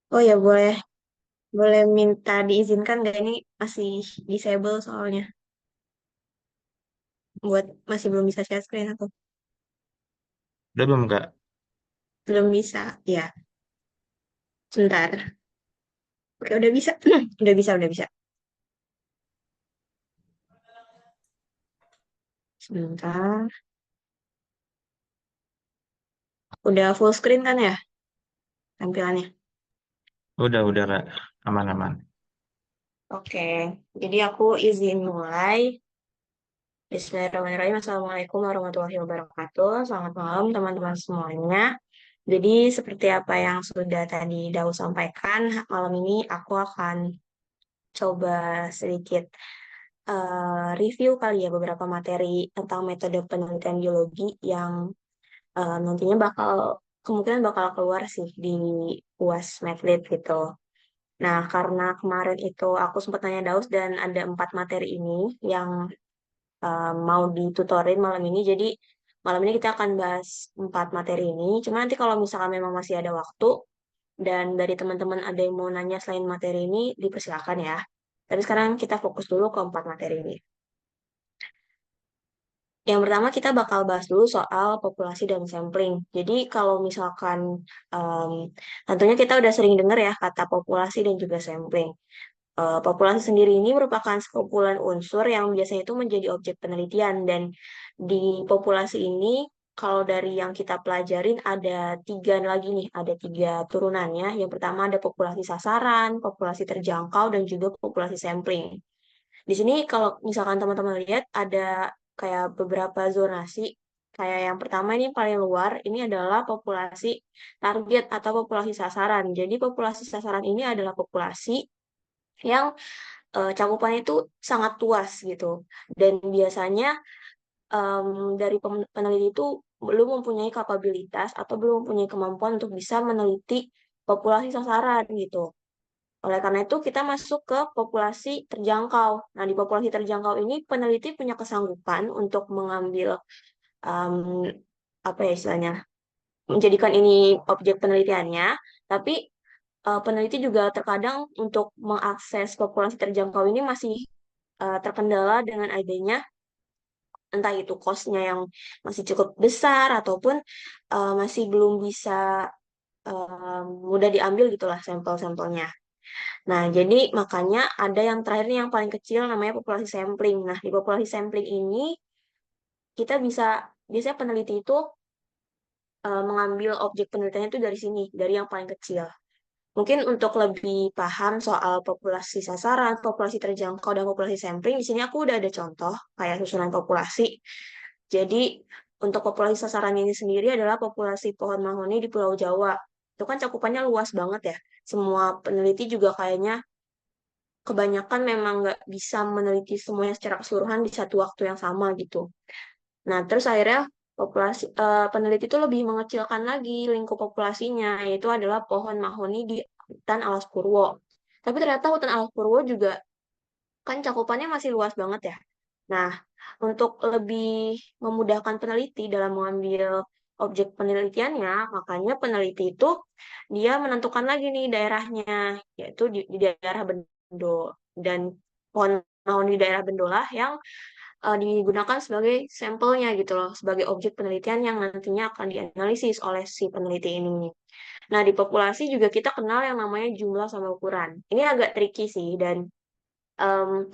Oh ya boleh, boleh minta diizinkan nggak ini masih disable soalnya, buat masih belum bisa share screen aku. Udah belum Kak? Belum bisa, ya. Sebentar. Oke, udah bisa. Udah bisa, udah bisa. Sebentar. Udah full screen kan ya tampilannya? Udah Kak. Aman-aman. Oke, jadi aku izin mulai. Bismillahirrahmanirrahim. Assalamualaikum warahmatullahi wabarakatuh. Selamat malam teman-teman semuanya. Jadi seperti apa yang sudah tadi Daud sampaikan, malam ini aku akan coba sedikit review kali ya beberapa materi tentang metode penelitian biologi yang nantinya kemungkinan bakal keluar sih di UAS Medlit gitu. Nah, karena kemarin itu aku sempat tanya Daus dan ada 4 materi ini yang mau ditutorin malam ini. Jadi malam ini kita akan bahas 4 materi ini. Cuma nanti kalau misalkan memang masih ada waktu dan dari teman-teman ada yang mau nanya selain materi ini, dipersilakan ya. Tapi sekarang kita fokus dulu ke 4 materi ini. Yang pertama kita bakal bahas dulu soal populasi dan sampling. Jadi kalau misalkan em, tentunya kita udah sering dengar ya kata populasi dan juga sampling. Populasi sendiri ini merupakan sekumpulan unsur yang biasanya itu menjadi objek penelitian dan di populasi ini kalau dari yang kita pelajarin ada 3 lagi nih, ada 3 turunannya. Yang pertama ada populasi sasaran, populasi terjangkau, dan juga populasi sampling. Di sini kalau misalkan teman-teman lihat ada kayak beberapa zonasi. Kayak yang pertama ini paling luar, ini adalah populasi target atau populasi sasaran. Jadi populasi sasaran ini adalah populasi yang cakupannya itu sangat luas gitu. Dan biasanya dari peneliti itu belum mempunyai kapabilitas atau belum mempunyai kemampuan untuk bisa meneliti populasi sasaran gitu. Oleh karena itu, kita masuk ke populasi terjangkau. Nah, di populasi terjangkau ini, peneliti punya kesanggupan untuk mengambil, em, apa ya istilahnya, menjadikan ini objek penelitiannya, tapi peneliti juga terkadang untuk mengakses populasi terjangkau ini masih terkendala dengan adanya entah itu cost-nya yang masih cukup besar ataupun masih belum bisa mudah diambil gitulah sampel-sampelnya. Nah, jadi makanya ada yang terakhir nih yang paling kecil namanya populasi sampling. Nah, di populasi sampling ini kita bisa biasanya peneliti itu mengambil objek penelitiannya itu dari sini, dari yang paling kecil. Mungkin untuk lebih paham soal populasi sasaran, populasi terjangkau, dan populasi sampling, di sini aku udah ada contoh kayak susunan populasi. Jadi untuk populasi sasaran ini sendiri adalah populasi pohon mahoni di Pulau Jawa. Itu kan cakupannya luas banget ya. Semua peneliti juga kayaknya kebanyakan memang nggak bisa meneliti semuanya secara keseluruhan di satu waktu yang sama gitu. Nah, terus akhirnya peneliti itu lebih mengecilkan lagi lingkup populasinya, yaitu adalah pohon mahoni di hutan alas purwo. Tapi ternyata hutan alas purwo juga kan cakupannya masih luas banget ya. Nah, untuk lebih memudahkan peneliti dalam mengambil objek penelitiannya, makanya peneliti itu dia menentukan lagi nih daerahnya, yaitu di daerah Bendo. Dan pohon mahoni di daerah Bendo lah yang digunakan sebagai sampelnya gitu loh, sebagai objek penelitian yang nantinya akan dianalisis oleh si peneliti ini. Nah, di populasi juga kita kenal yang namanya jumlah sama ukuran. Ini agak tricky sih, dan em,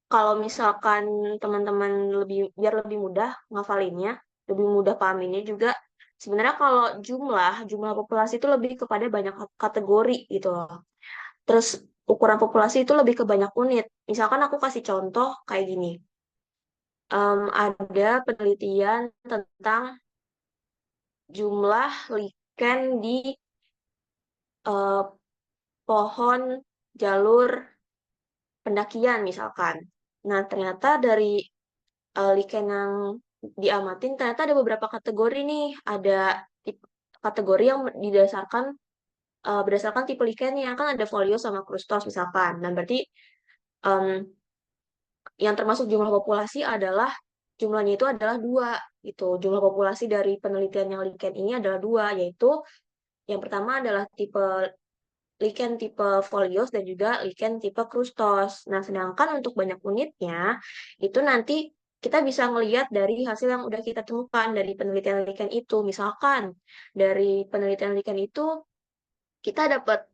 kalau misalkan teman-teman biar lebih mudah ngafalinnya, lebih mudah pahaminnya juga, sebenarnya kalau jumlah populasi itu lebih kepada banyak kategori gitu loh. Terus ukuran populasi itu lebih ke banyak unit. Misalkan aku kasih contoh kayak gini. Ada penelitian tentang jumlah lichen di eh, pohon jalur pendakian misalkan. Nah, ternyata dari lichen yang diamatin ternyata ada beberapa kategori nih. Ada kategori yang berdasarkan tipe lichennya kan ada folio sama krustos misalkan. Nah, berarti em, yang termasuk jumlah populasi adalah jumlahnya itu adalah 2 gitu. Jumlah populasi dari penelitian yang lichen ini adalah 2, yaitu yang pertama adalah tipe lichen tipe folios dan juga lichen tipe krustos. Nah, sedangkan untuk banyak unitnya itu nanti kita bisa ngelihat dari hasil yang udah kita temukan dari penelitian lichen itu. Misalkan dari penelitian lichen itu kita dapat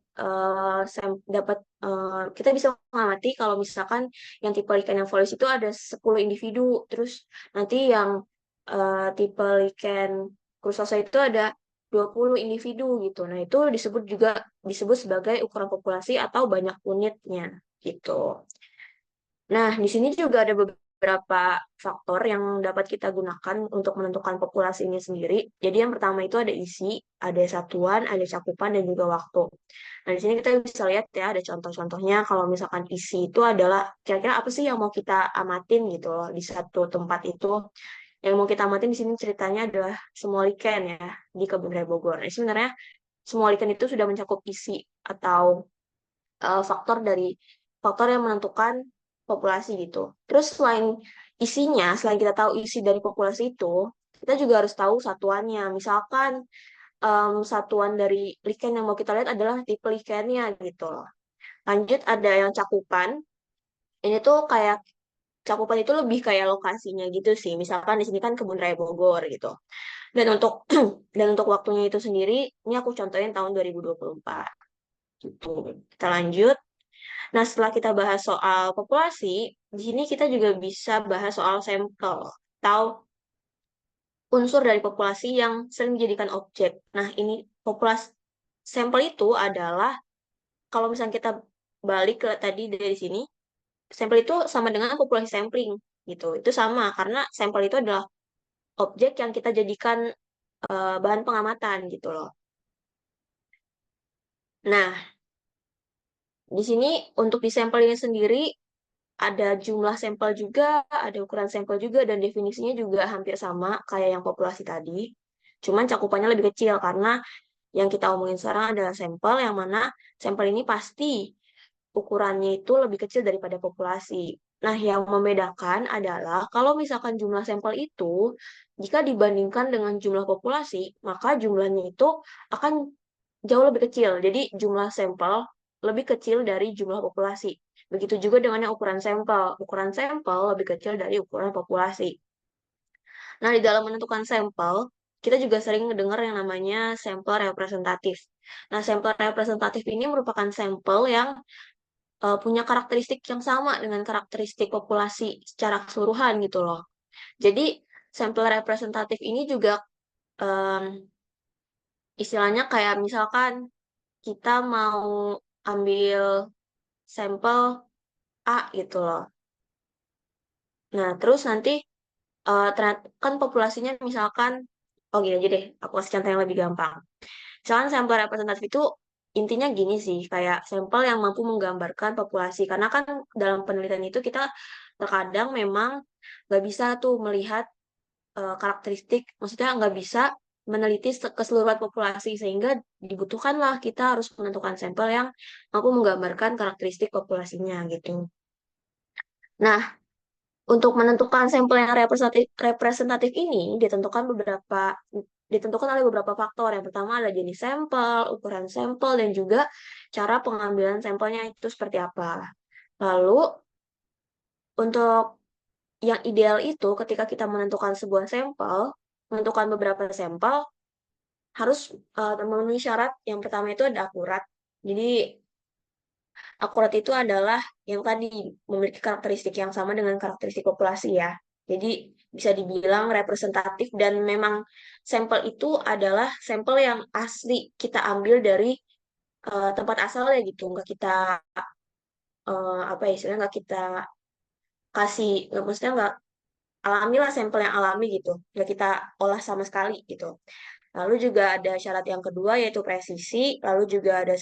kita bisa mengamati kalau misalkan yang tipe lichen yang folies itu ada 10 individu, terus nanti yang tipe lichen krustosa itu ada 20 individu gitu. Nah, itu disebut sebagai ukuran populasi atau banyak unitnya gitu. Nah, di sini juga ada beberapa faktor yang dapat kita gunakan untuk menentukan populasi ini sendiri. Jadi yang pertama itu ada isi, ada satuan, ada cakupan, dan juga waktu. Nah, di sini kita bisa lihat ya, ada contoh-contohnya. Kalau misalkan isi itu adalah kira-kira apa sih yang mau kita amatin gitu loh di satu tempat itu. Yang mau kita amatin di sini ceritanya adalah semua lichen ya di Kebun Raya Bogor. Nah, sebenarnya semua lichen itu sudah mencakup isi atau faktor yang menentukan populasi gitu. Terus selain kita tahu isi dari populasi itu, kita juga harus tahu satuannya. Misalkan satuan dari lichen yang mau kita lihat adalah tipe lichennya gitu loh. Lanjut ada yang cakupan. Ini tuh kayak cakupan itu lebih kayak lokasinya gitu sih. Misalkan di sini kan Kebun Raya Bogor gitu. Dan untuk dan untuk waktunya itu sendiri, ini aku contohin tahun 2024 gitu. Kita lanjut. Nah, setelah kita bahas soal populasi, di sini kita juga bisa bahas soal sampel atau unsur dari populasi yang sering dijadikan objek. Nah, ini populasi sampel itu adalah kalau misalnya kita balik ke tadi dari sini, sampel itu sama dengan populasi sampling gitu. Itu sama karena sampel itu adalah objek yang kita jadikan bahan pengamatan gitu loh. Nah, di sini untuk di sampel ini sendiri ada jumlah sampel juga, ada ukuran sampel juga, dan definisinya juga hampir sama kayak yang populasi tadi. Cuman cakupannya lebih kecil karena yang kita omongin sekarang adalah sampel yang mana sampel ini pasti ukurannya itu lebih kecil daripada populasi. Nah, yang membedakan adalah kalau misalkan jumlah sampel itu, jika dibandingkan dengan jumlah populasi, maka jumlahnya itu akan jauh lebih kecil. Jadi, jumlah sampel lebih kecil dari jumlah populasi. Begitu juga dengan yang ukuran sampel. Ukuran sampel lebih kecil dari ukuran populasi. Nah, di dalam menentukan sampel, kita juga sering mendengar yang namanya sampel representatif. Nah, sampel representatif ini merupakan sampel yang punya karakteristik yang sama dengan karakteristik populasi secara keseluruhan gitu loh. Jadi sampel representatif ini juga em, istilahnya kayak misalkan kita mau ambil sampel A gitu loh. Nah, terus nanti ternyata kan populasinya misalkan, oh gini aja deh, aku kasih contoh yang lebih gampang. Misalkan sampel representatif itu intinya gini sih, kayak sampel yang mampu menggambarkan populasi. Karena kan dalam penelitian itu kita terkadang memang nggak bisa tuh melihat karakteristik, maksudnya nggak bisa meneliti keseluruhan populasi, sehingga dibutuhkanlah kita harus menentukan sampel yang mampu menggambarkan karakteristik populasinya gitu. Nah, untuk menentukan sampel yang representatif ini ditentukan oleh beberapa faktor. Yang pertama adalah jenis sampel, ukuran sampel, dan juga cara pengambilan sampelnya itu seperti apa. Lalu, untuk yang ideal itu ketika kita menentukan sebuah sampel, menentukan beberapa sampel harus memenuhi syarat. Yang pertama itu ada akurat. Jadi, akurat itu adalah yang tadi memiliki karakteristik yang sama dengan karakteristik populasi ya. Jadi bisa dibilang representatif dan memang sampel itu adalah sampel yang asli kita ambil dari tempat asalnya gitu. Nggak kita apa ya istilahnya nggak kita kasih nggak maksudnya nggak alami lah sampel yang alami gitu. Nggak kita olah sama sekali gitu. Lalu juga ada syarat yang kedua yaitu presisi, lalu juga ada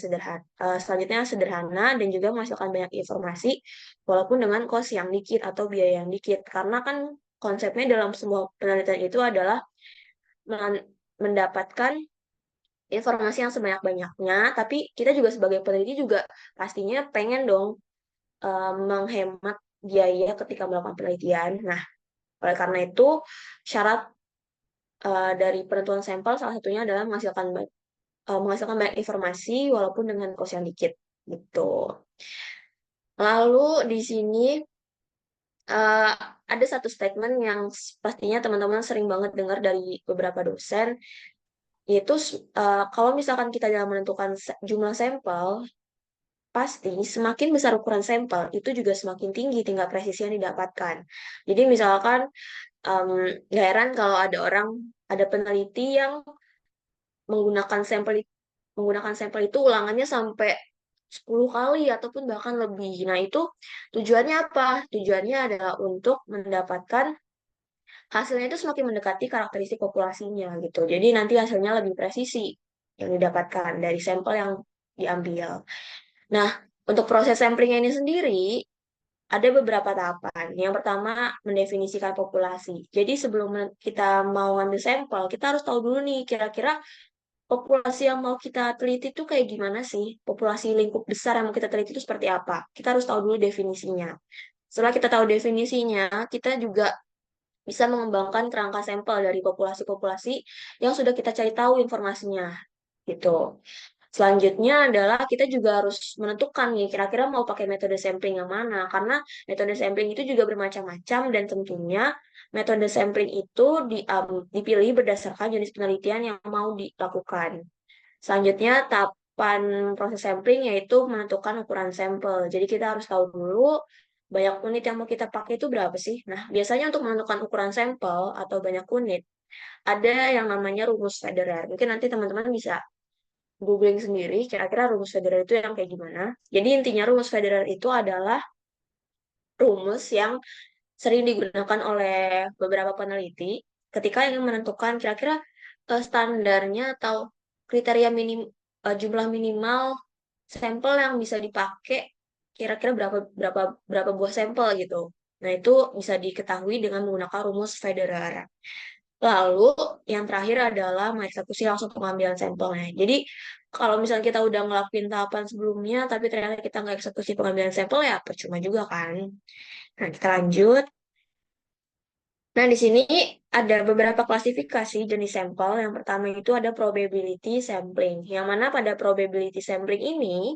selanjutnya sederhana dan juga menghasilkan banyak informasi walaupun dengan kos yang dikit atau biaya yang dikit. Karena kan konsepnya dalam semua penelitian itu adalah mendapatkan informasi yang sebanyak-banyaknya, tapi kita juga sebagai peneliti juga pastinya pengen dong menghemat biaya ketika melakukan penelitian. Nah, oleh karena itu syarat dari penentuan sampel salah satunya adalah menghasilkan menghasilkan banyak informasi walaupun dengan kos yang dikit gitu. Lalu di sini eh, ada satu statement yang pastinya teman-teman sering banget dengar dari beberapa dosen, yaitu kalau misalkan kita dalam menentukan jumlah sampel, pasti semakin besar ukuran sampel itu juga semakin tinggi tingkat presisi yang didapatkan. Jadi misalkan em, nggak heran kalau ada peneliti yang menggunakan sampel itu ulangannya sampai 10 kali ataupun bahkan lebih. Nah, itu tujuannya apa? Tujuannya adalah untuk mendapatkan hasilnya itu semakin mendekati karakteristik populasinya gitu. Jadi nanti hasilnya lebih presisi yang didapatkan dari sampel yang diambil. Nah, untuk proses samplingnya ini sendiri ada beberapa tahapan. Yang pertama, mendefinisikan populasi. Jadi sebelum kita mau ngambil sampel, kita harus tahu dulu nih kira-kira populasi yang mau kita teliti itu kayak gimana sih? Populasi lingkup besar yang mau kita teliti itu seperti apa? Kita harus tahu dulu definisinya. Setelah kita tahu definisinya, kita juga bisa mengembangkan kerangka sampel dari populasi-populasi yang sudah kita cari tahu informasinya. Gitu. Selanjutnya adalah kita juga harus menentukan nih kira-kira mau pakai metode sampling yang mana karena metode sampling itu juga bermacam-macam dan tentunya metode sampling itu dipilih berdasarkan jenis penelitian yang mau dilakukan. Selanjutnya tahapan proses sampling yaitu menentukan ukuran sampel. Jadi kita harus tahu dulu banyak unit yang mau kita pakai itu berapa sih. Nah, biasanya untuk menentukan ukuran sampel atau banyak unit ada yang namanya rumus Federer. Mungkin nanti teman-teman bisa googling sendiri kira-kira rumus Federer itu yang kayak gimana. Jadi intinya rumus Federer itu adalah rumus yang sering digunakan oleh beberapa peneliti ketika ingin menentukan kira-kira standarnya atau kriteria jumlah minimal sampel yang bisa dipakai kira-kira berapa berapa berapa buah sampel gitu. Nah, itu bisa diketahui dengan menggunakan rumus Federer. Lalu yang terakhir adalah mengeksekusi langsung pengambilan sampelnya. Jadi kalau misalnya kita udah ngelakuin tahapan sebelumnya, tapi ternyata kita nggak eksekusi pengambilan sampel ya percuma juga kan. Nah, kita lanjut. Nah, di sini ada beberapa klasifikasi jenis sampel. Yang pertama itu ada probability sampling. Yang mana pada probability sampling ini,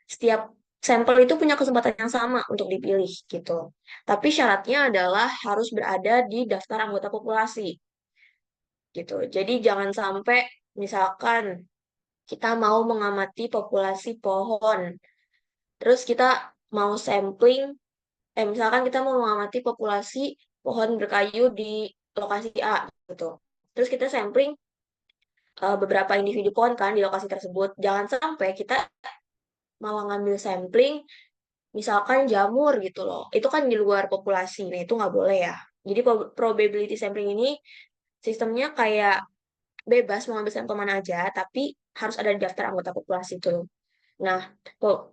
setiap sampel itu punya kesempatan yang sama untuk dipilih gitu. Tapi syaratnya adalah harus berada di daftar anggota populasi gitu. Jadi jangan sampai misalkan kita mau mengamati populasi pohon, terus kita mau sampling, misalkan kita mau mengamati populasi pohon berkayu di lokasi A gitu. Terus kita sampling beberapa individu pohon kan di lokasi tersebut. Jangan sampai kita malah ngambil sampling misalkan jamur gitu loh. Itu kan di luar populasi. Nah, itu nggak boleh ya. Jadi probability sampling ini sistemnya kayak bebas mau ambil sampel mana aja, tapi harus ada di daftar anggota populasi itu. Nah,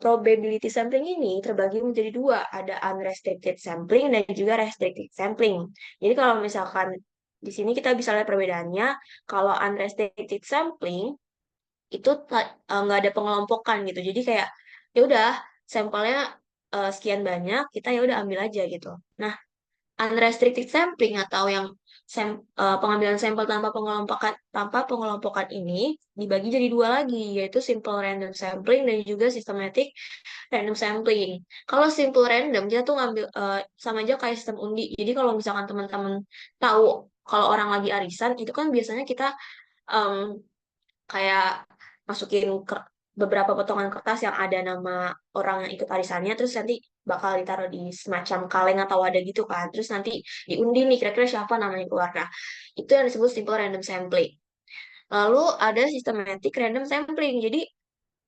probability sampling ini terbagi menjadi dua, ada unrestricted sampling dan juga restricted sampling. Jadi kalau misalkan di sini kita bisa lihat perbedaannya, kalau unrestricted sampling itu nggak ada pengelompokan gitu. Jadi kayak ya udah sampelnya sekian banyak, kita ya udah ambil aja gitu. Nah, unrestricted sampling atau yang pengambilan sampel tanpa pengelompokan ini dibagi jadi dua lagi, yaitu simple random sampling dan juga systematic random sampling. Kalau simple random kita tuh ngambil sama aja kayak sistem undi. Jadi kalau misalkan teman-teman tahu kalau orang lagi arisan itu kan biasanya kita em, kayak masukin beberapa potongan kertas yang ada nama orang yang ikut arisannya, terus nanti bakal ditaruh di semacam kaleng atau wadah gitu kan, terus nanti diundi nih kira-kira siapa namanya keluar. Nah, itu yang disebut simple random sampling. Lalu ada systematic random sampling. Jadi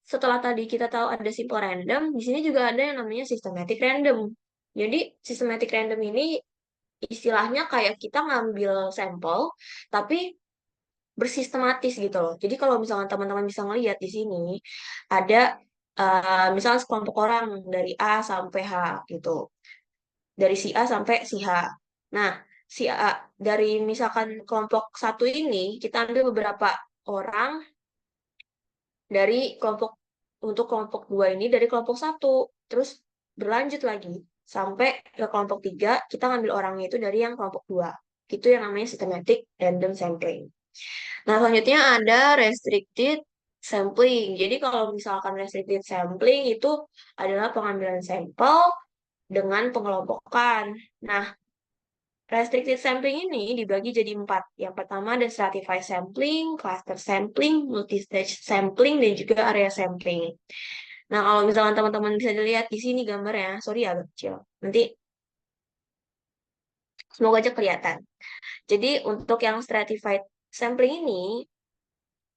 setelah tadi kita tahu ada simple random, di sini juga ada yang namanya systematic random. Jadi systematic random ini istilahnya kayak kita ngambil sampel tapi bersistematis gitu loh. Jadi kalau misalkan teman-teman bisa ngelihat di sini ada misalnya sekelompok orang dari A sampai H gitu. Dari si A sampai si H. Nah, si A dari misalkan kelompok satu ini kita ambil beberapa orang dari kelompok untuk kelompok dua ini dari kelompok satu. Terus berlanjut lagi sampai ke kelompok tiga kita ngambil orangnya itu dari yang kelompok dua. Itu yang namanya systematic random sampling. Nah, selanjutnya ada restricted. sampling. Jadi kalau misalkan restricted sampling itu adalah pengambilan sampel dengan pengelompokan. Nah, restricted sampling ini dibagi jadi empat. Yang pertama ada stratified sampling, cluster sampling, multistage sampling, dan juga area sampling. Nah, kalau misalkan teman-teman bisa dilihat di sini gambarnya, sorry ya agak kecil. Nanti semoga aja kelihatan. Jadi untuk yang stratified sampling ini,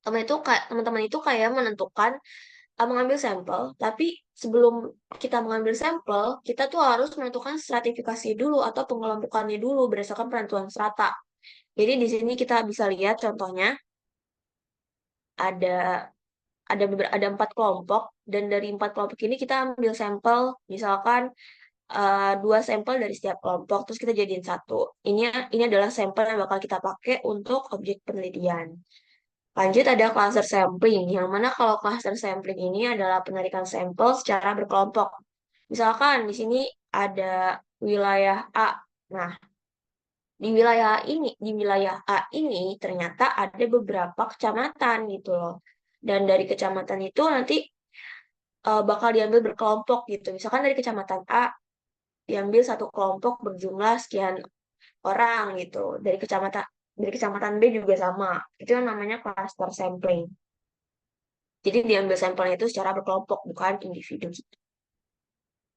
teman-teman itu kayak menentukan mengambil sampel, tapi sebelum kita mengambil sampel, kita tuh harus menentukan stratifikasi dulu atau pengelompokannya dulu berdasarkan penentuan strata. Jadi di sini kita bisa lihat contohnya ada ada empat kelompok dan dari empat kelompok ini kita ambil sampel, misalkan dua sampel dari setiap kelompok terus kita jadiin satu. Ini adalah sampel yang bakal kita pakai untuk objek penelitian. Lanjut ada cluster sampling, yang mana kalau cluster sampling ini adalah penarikan sampel secara berkelompok. Misalkan di sini ada wilayah A. Nah, di wilayah A ini ternyata ada beberapa kecamatan gitu loh. Dan dari kecamatan itu nanti bakal diambil berkelompok gitu. Misalkan dari kecamatan A diambil satu kelompok berjumlah sekian orang gitu. Dari kecamatan B juga sama. Itu yang namanya cluster sampling. Jadi diambil sampelnya itu secara berkelompok, bukan individu.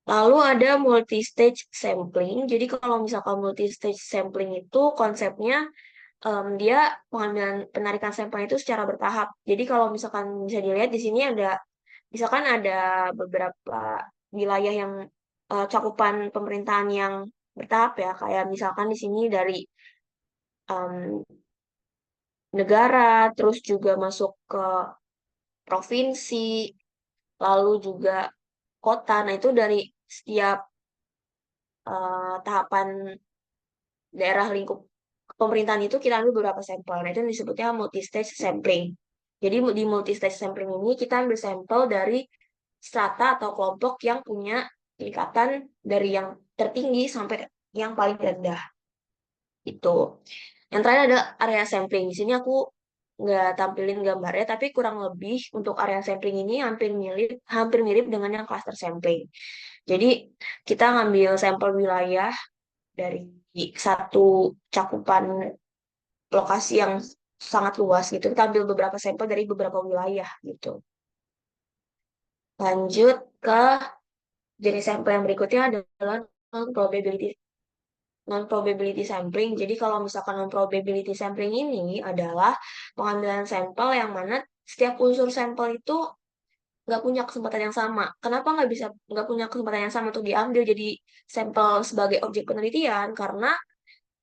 Lalu ada multi-stage sampling. Jadi kalau misalkan multi-stage sampling itu konsepnya dia pengambilan penarikan sampelnya itu secara bertahap. Jadi kalau misalkan bisa dilihat di sini misalkan ada beberapa wilayah yang cakupan pemerintahan yang bertahap ya. Kayak misalkan di sini dari em, negara, terus juga masuk ke provinsi, lalu juga kota. Nah, itu dari setiap tahapan daerah lingkup pemerintahan itu kita ambil beberapa sampel. Nah, itu disebutnya multi-stage sampling. Jadi di multi-stage sampling ini kita ambil sampel dari strata atau kelompok yang punya tingkatan dari yang tertinggi sampai yang paling rendah. Itu. Yang terakhir ada area sampling. Di sini aku nggak tampilin gambarnya, tapi kurang lebih untuk area sampling ini hampir mirip dengan yang cluster sampling. Jadi kita ngambil sampel wilayah dari satu cakupan lokasi yang sangat luas gitu. Kita ambil beberapa sampel dari beberapa wilayah gitu. Lanjut ke jenis sampel yang berikutnya adalah non-probability non-probability sampling. Jadi kalau misalkan non-probability sampling ini adalah pengambilan sampel yang mana setiap unsur sampel itu nggak punya kesempatan yang sama. Kenapa nggak punya kesempatan yang sama untuk diambil jadi sampel sebagai objek penelitian? Karena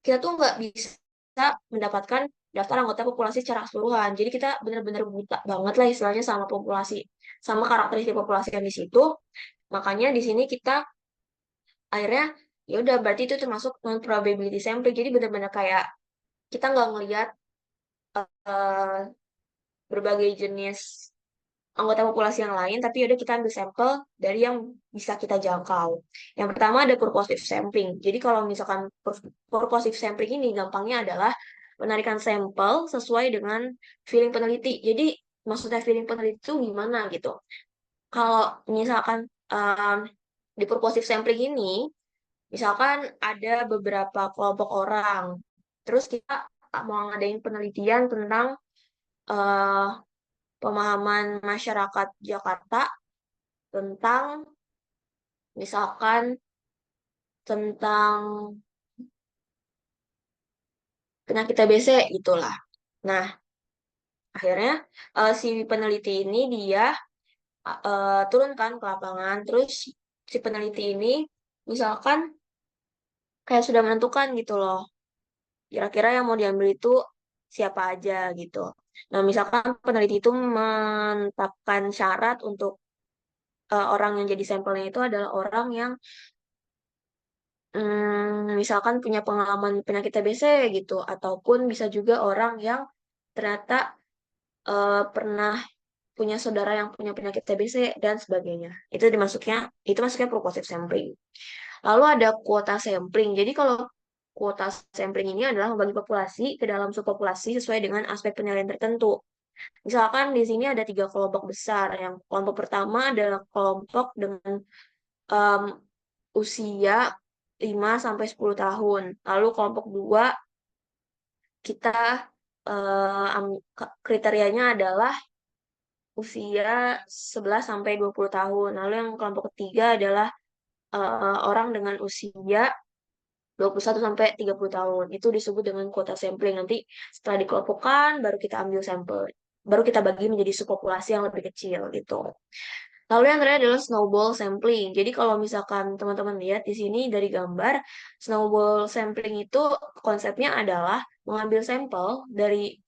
kita tuh nggak bisa mendapatkan daftar anggota populasi secara keseluruhan. Jadi kita benar-benar buta banget lah istilahnya sama populasi, sama karakteristik populasi yang di situ. Makanya di sini kita akhirnya ya udah berarti itu termasuk non probability sampling. Jadi benar-benar kayak kita nggak ngelihat eh, berbagai jenis anggota populasi yang lain, tapi ya udah kita ambil sampel dari yang bisa kita jangkau. Yang pertama ada purposive sampling. Jadi kalau misalkan purposive sampling ini gampangnya adalah penarikan sampel sesuai dengan feeling peneliti. Jadi maksudnya feeling peneliti itu gimana gitu. Kalau misalkan em, di purposive sampling ini, misalkan ada beberapa kelompok orang, terus kita mau ngadain penelitian tentang eh, pemahaman masyarakat Jakarta tentang misalkan tentang penyakit TBC gitulah. Nah, akhirnya si peneliti ini dia turunkan ke lapangan, terus si peneliti ini misalkan kayak sudah menentukan gitu loh, kira-kira yang mau diambil itu siapa aja gitu. Nah, misalkan peneliti itu menetapkan syarat untuk orang yang jadi sampelnya itu adalah orang yang misalkan punya pengalaman penyakit TBC gitu, ataupun bisa juga orang yang ternyata pernah punya saudara yang punya penyakit TBC dan sebagainya. Itu masuknya purposive sampling. Lalu ada kuota sampling. Jadi kalau kuota sampling ini adalah membagi populasi ke dalam subpopulasi sesuai dengan aspek penilaian tertentu. Misalkan di sini ada tiga kelompok besar. Yang kelompok pertama adalah kelompok dengan em, usia 5 sampai 10 tahun. Lalu kelompok dua kita kriterianya adalah usia 11 sampai 20 tahun. Lalu yang kelompok ketiga adalah orang dengan usia 21 sampai 30 tahun. Itu disebut dengan kuota sampling. Nanti setelah dikelompokkan baru kita ambil sampel. Baru kita bagi menjadi subpopulasi yang lebih kecil gitu. Lalu yang terakhir adalah snowball sampling. Jadi kalau misalkan teman-teman lihat di sini dari gambar, snowball sampling itu konsepnya adalah mengambil sampel dari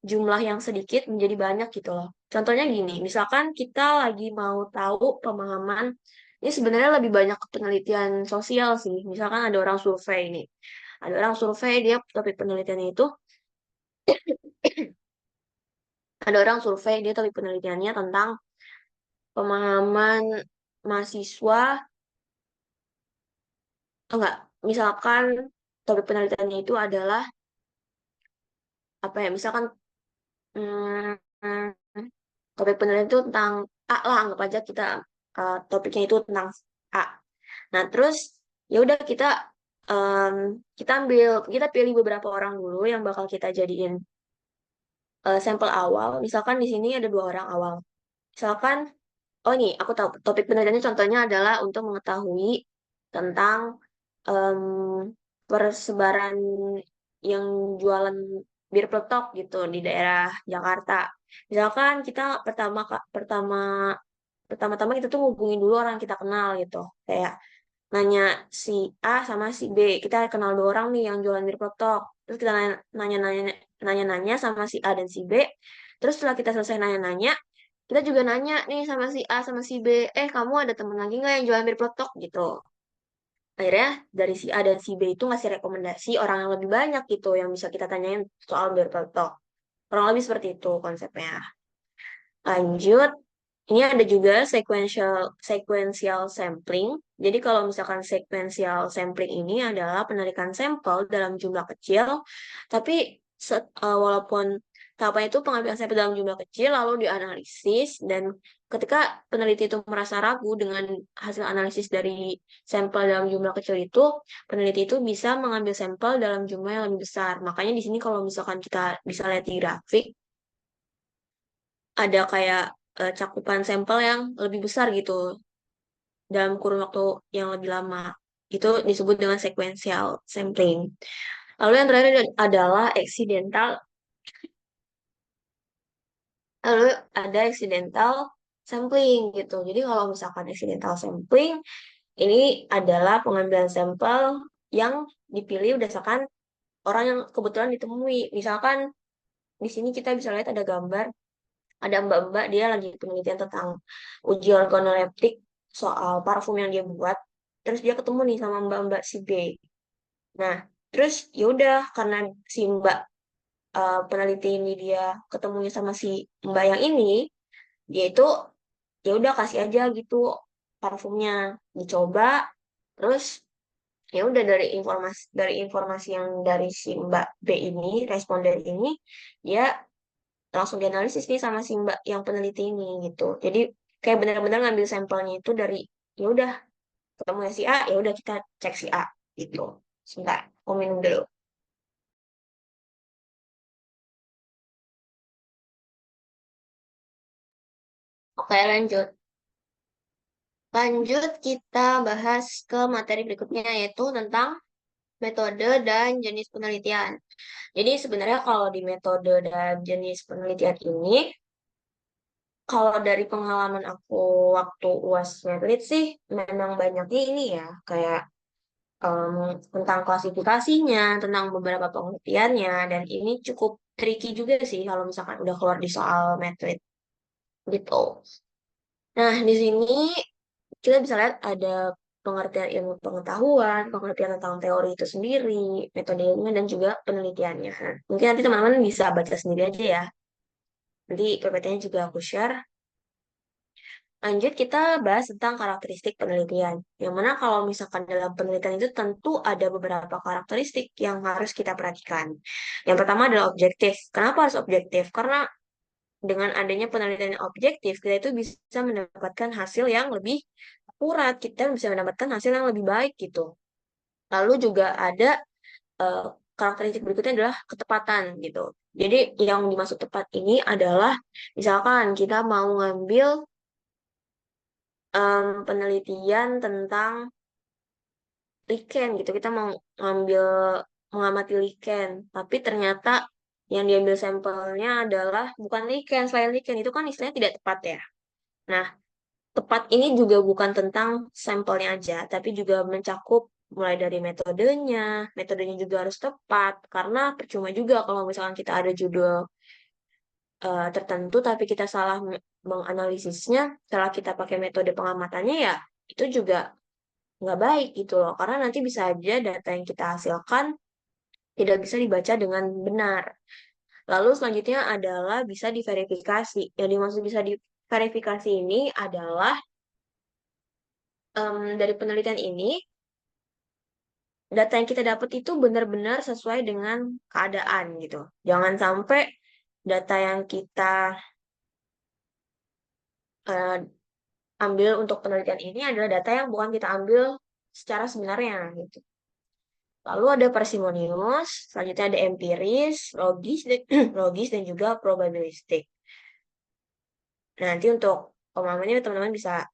jumlah yang sedikit menjadi banyak gitu loh. Contohnya gini, misalkan kita lagi mau tahu pemahaman, ini sebenarnya lebih banyak ke penelitian sosial sih. Misalkan ada orang survei nih. Ada orang survei, dia topik penelitiannya itu, ada orang survei, dia topik penelitiannya tentang pemahaman mahasiswa. Oh enggak, misalkan topik penelitiannya itu adalah apa ya? Misalkan hmm, topik penelitian itu tentang A lah, anggap aja kita topiknya itu tentang A. Nah, terus ya udah em, kita pilih beberapa orang dulu yang bakal kita jadiin sampel awal. Misalkan di sini ada dua orang awal. Misalkan, oh ini aku tahu topik penelitiannya contohnya adalah untuk mengetahui tentang em, persebaran yang jualan bir peletok gitu di daerah Jakarta. Misalkan kita pertama-tama kita tuh ngubungin dulu orang yang kita kenal gitu. Kayak nanya si A sama si B. Kita kenal dua orang nih yang jualan bir peletok. Terus kita nanya-nanya sama si A dan si B. Terus setelah kita selesai nanya-nanya, kita juga nanya nih sama si A sama si B, kamu ada temen lagi nggak yang jualan bir peletok gitu. Akhirnya dari si A dan si B itu ngasih rekomendasi orang yang lebih banyak gitu yang bisa kita tanyain soal bir peletok. Kurang lebih seperti itu konsepnya. Lanjut, ini ada juga sequential sampling. Jadi kalau misalkan sequential sampling ini adalah penarikan sampel dalam jumlah kecil, tapi walaupun tahapan itu pengambilan sampel dalam jumlah kecil lalu dianalisis dan ketika peneliti itu merasa ragu dengan hasil analisis dari sampel dalam jumlah kecil itu, peneliti itu bisa mengambil sampel dalam jumlah yang lebih besar. Makanya di sini kalau misalkan kita bisa lihat di grafik, ada kayak cakupan sampel yang lebih besar gitu dalam kurun waktu yang lebih lama. Itu disebut dengan sequential sampling. Lalu yang terakhir adalah accidental. Lalu ada accidental sampling gitu. Jadi kalau misalkan accidental sampling, ini adalah pengambilan sampel yang dipilih berdasarkan orang yang kebetulan ditemui. Misalkan di sini kita bisa lihat ada gambar, ada mbak-mbak dia lagi penelitian tentang uji organoleptik soal parfum yang dia buat. Terus dia ketemu nih sama mbak-mbak si B. Nah, terus ya udah karena si mbak peneliti ini dia ketemunya sama si mbak yang ini, dia itu ya udah kasih aja gitu parfumnya dicoba. Terus ya udah dari informasi yang dari si mbak B ini responden ini dia langsung dianalisis nih sama si mbak yang peneliti ini gitu. Jadi kayak benar-benar ngambil sampelnya itu dari ya udah ketemu si A, ya udah kita cek si A gitu. Sebentar, aku minum dulu. Oke, lanjut. Lanjut kita bahas ke materi berikutnya yaitu tentang metode dan jenis penelitian. Jadi sebenarnya kalau di metode dan jenis penelitian ini, kalau dari pengalaman aku waktu UAS Medlit sih memang banyaknya ini ya, kayak em, tentang klasifikasinya, tentang beberapa pengertiannya, dan ini cukup tricky juga sih kalau misalkan udah keluar di soal Medlit gitu. Nah, di sini kita bisa lihat ada pengertian ilmu pengetahuan, pengertian tentang teori itu sendiri, metodenya, dan juga penelitiannya. Mungkin nanti teman-teman bisa baca sendiri aja ya. Nanti PPT-nya juga aku share. Lanjut kita bahas tentang karakteristik penelitian. Yang mana kalau misalkan dalam penelitian itu tentu ada beberapa karakteristik yang harus kita perhatikan. Yang pertama adalah objektif. Kenapa harus objektif? Karena dengan adanya penelitian yang objektif, kita itu bisa mendapatkan hasil yang lebih akurat, kita bisa mendapatkan hasil yang lebih baik gitu. Lalu juga ada eh, karakteristik berikutnya adalah ketepatan gitu. Jadi yang dimaksud tepat ini adalah misalkan kita mau ngambil penelitian tentang lichen gitu. Kita mau ngambil mengamati lichen, tapi ternyata yang diambil sampelnya adalah bukan lichen, selain lichen itu kan istilahnya tidak tepat ya. Nah, tepat ini juga bukan tentang sampelnya aja, tapi juga mencakup mulai dari metodenya, metodenya juga harus tepat, karena percuma juga kalau misalkan kita ada judul tertentu, tapi kita salah menganalisisnya, setelah kita pakai metode pengamatannya ya, itu juga nggak baik gitu loh, karena nanti bisa aja data yang kita hasilkan tidak bisa dibaca dengan benar. Lalu selanjutnya adalah bisa diverifikasi. Yang dimaksud bisa diverifikasi ini adalah dari penelitian ini, data yang kita dapat itu benar-benar sesuai dengan keadaan gitu. Jangan sampai data yang kita eh, ambil untuk penelitian ini adalah data yang bukan kita ambil secara sebenarnya gitu. Lalu ada parsimonius, selanjutnya ada empiris, logis, dan, logis dan juga probabilistik. Nah, nanti untuk pemahamannya teman-teman bisa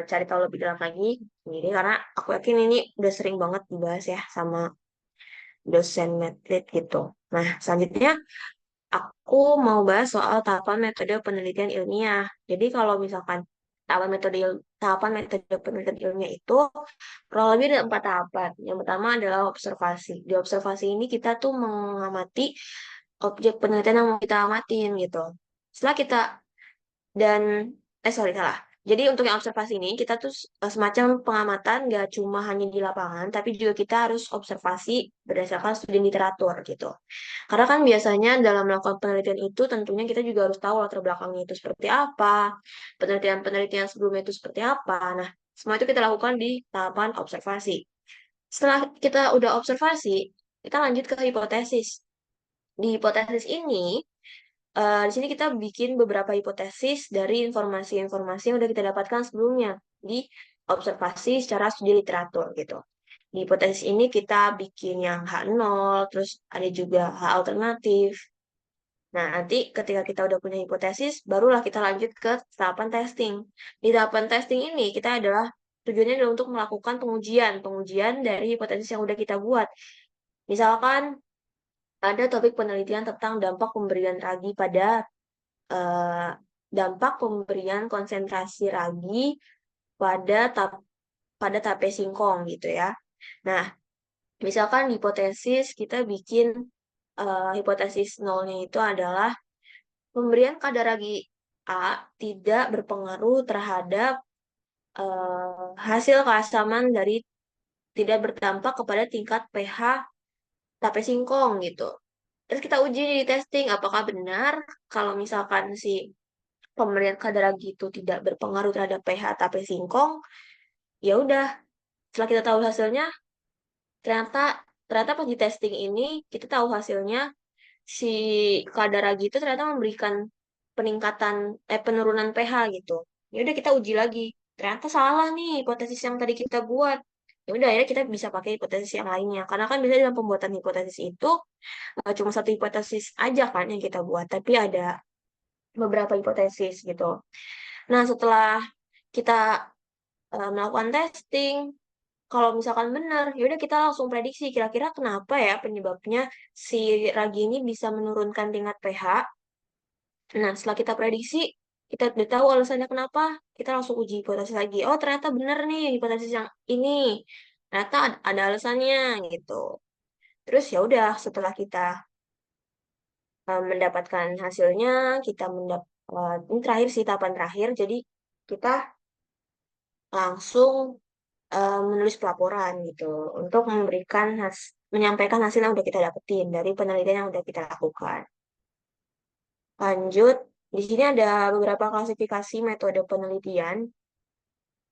cari tahu lebih dalam lagi sendiri karena aku yakin ini udah sering banget dibahas ya sama dosen medlit gitu. Nah, selanjutnya aku mau bahas soal tahapan metode penelitian ilmiah. Jadi kalau misalkan tahapan metode penelitian ilmiah itu kurang lebih ada 4 tahapan. Yang pertama adalah observasi. Di observasi ini kita tuh mengamati objek penelitian yang mau kita amatin gitu. Setelah kita dan sorry salah. Jadi untuk yang observasi ini kita tuh semacam pengamatan gak cuma hanya di lapangan, tapi juga kita harus observasi berdasarkan studi literatur gitu. Karena kan biasanya dalam melakukan penelitian itu tentunya kita juga harus tahu latar belakangnya itu seperti apa, penelitian-penelitian sebelumnya itu seperti apa. Nah, semua itu kita lakukan di tahapan observasi. Setelah kita udah observasi, kita lanjut ke hipotesis. Di hipotesis ini di sini kita bikin beberapa hipotesis dari informasi-informasi yang udah kita dapatkan sebelumnya di observasi secara studi literatur gitu. Di hipotesis ini kita bikin yang H0, terus ada juga H alternatif. Nah, nanti ketika kita udah punya hipotesis, barulah kita lanjut ke tahapan testing. Di tahapan testing ini, kita adalah tujuannya adalah untuk melakukan pengujian dari hipotesis yang udah kita buat. Misalkan ada topik penelitian tentang dampak pemberian ragi eh, dampak pemberian konsentrasi ragi pada pada tape singkong gitu ya. Nah, misalkan hipotesis kita bikin hipotesis nolnya itu adalah pemberian kadar ragi A tidak berpengaruh terhadap hasil keasaman dari tidak berdampak kepada tingkat pH tape singkong gitu. Terus kita uji di testing apakah benar kalau misalkan si pemberian kadar ragi itu tidak berpengaruh terhadap pH tape singkong, ya udah setelah kita tahu hasilnya ternyata ternyata pas di testing ini kita tahu hasilnya si kadar ragi itu ternyata memberikan penurunan pH gitu. Ya udah kita uji lagi. Ternyata salah nih hipotesis yang tadi kita buat. Ya udah akhirnya kita bisa pakai hipotesis yang lainnya. Karena kan biasanya dalam pembuatan hipotesis itu nggak cuma satu hipotesis aja kan yang kita buat, tapi ada beberapa hipotesis gitu. Nah, setelah kita melakukan testing, kalau misalkan benar, yaudah kita langsung prediksi kira-kira kenapa ya penyebabnya si ragi ini bisa menurunkan tingkat pH. Nah, setelah kita prediksi, kita udah tahu alasannya kenapa, kita langsung uji hipotesis lagi. Oh, ternyata benar nih hipotesis yang ini. Ternyata ada alasannya gitu. Terus ya udah setelah kita mendapatkan hasilnya, kita ini terakhir sih tahapan terakhir. Jadi kita langsung menulis pelaporan gitu untuk menyampaikan hasil yang udah kita dapetin dari penelitian yang udah kita lakukan. Lanjut, di sini ada beberapa klasifikasi metode penelitian.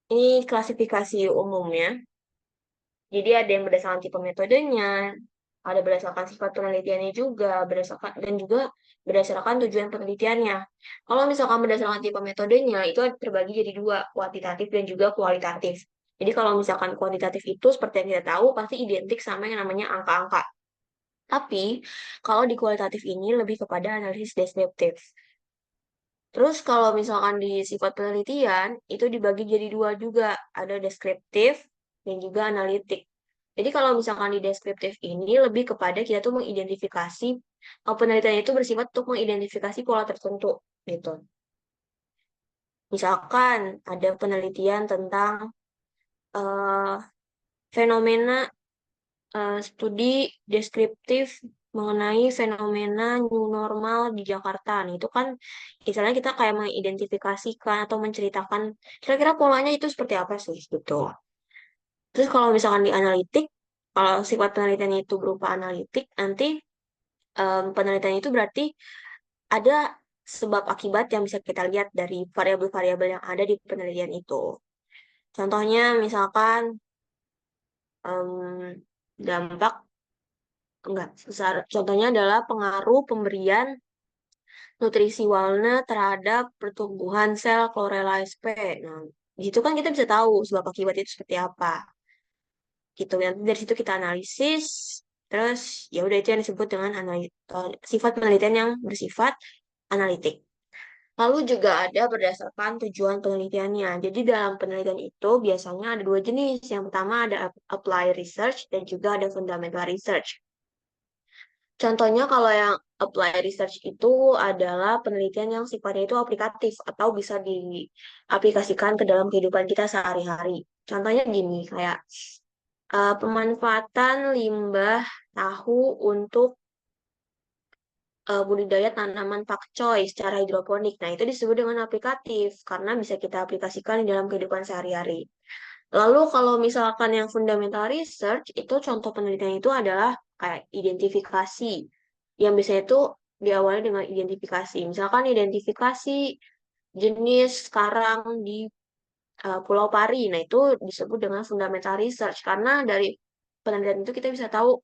Ini klasifikasi umumnya. Jadi ada yang berdasarkan tipe metodenya, ada berdasarkan sifat penelitiannya juga, berdasarkan tujuan penelitiannya. Kalau misalkan berdasarkan tipe metodenya, itu terbagi jadi dua, kuantitatif dan juga kualitatif. Jadi kalau misalkan kuantitatif itu seperti yang kita tahu pasti identik sama yang namanya angka-angka. Tapi kalau di kualitatif ini lebih kepada analisis deskriptif. Terus kalau misalkan di sifat penelitian, itu dibagi jadi dua juga. Ada deskriptif dan juga analitik. Jadi kalau misalkan di deskriptif ini lebih kepada kita tuh mengidentifikasi, penelitian itu bersifat untuk mengidentifikasi pola tertentu gitu. Misalkan ada penelitian tentang eh, fenomena, studi deskriptif mengenai fenomena new normal di Jakarta. Nih, itu kan istilahnya kita kayak mengidentifikasikan atau menceritakan kira-kira polanya itu seperti apa sih gitu. Terus kalau misalkan di analitik, kalau sifat penelitian itu berupa analitik, nanti penelitian itu berarti ada sebab akibat yang bisa kita lihat dari variabel-variabel yang ada di penelitian itu. Contohnya misalkan dampak enggak, contohnya adalah pengaruh pemberian nutrisi walnut terhadap pertumbuhan sel chlorella sp. Nah, di situ kan kita bisa tahu sebab akibat itu seperti apa. Gitu. Nanti dari situ kita analisis, terus ya udah itu yang disebut dengan sifat penelitian yang bersifat analitik. Lalu juga ada berdasarkan tujuan penelitiannya. Jadi dalam penelitian itu biasanya ada dua jenis. Yang pertama ada apply research dan juga ada fundamental research. Contohnya kalau yang apply research itu adalah penelitian yang sifatnya itu aplikatif atau bisa diaplikasikan ke dalam kehidupan kita sehari-hari. Contohnya gini, kayak pemanfaatan limbah tahu untuk budidaya tanaman pakcoy secara hidroponik. Nah, itu disebut dengan aplikatif karena bisa kita aplikasikan di dalam kehidupan sehari-hari. Lalu kalau misalkan yang fundamental research, itu contoh penelitian itu adalah kayak identifikasi. Yang biasanya itu diawali dengan identifikasi. Misalkan identifikasi jenis karang di Pulau Pari. Nah, itu disebut dengan fundamental research karena dari penelitian itu kita bisa tahu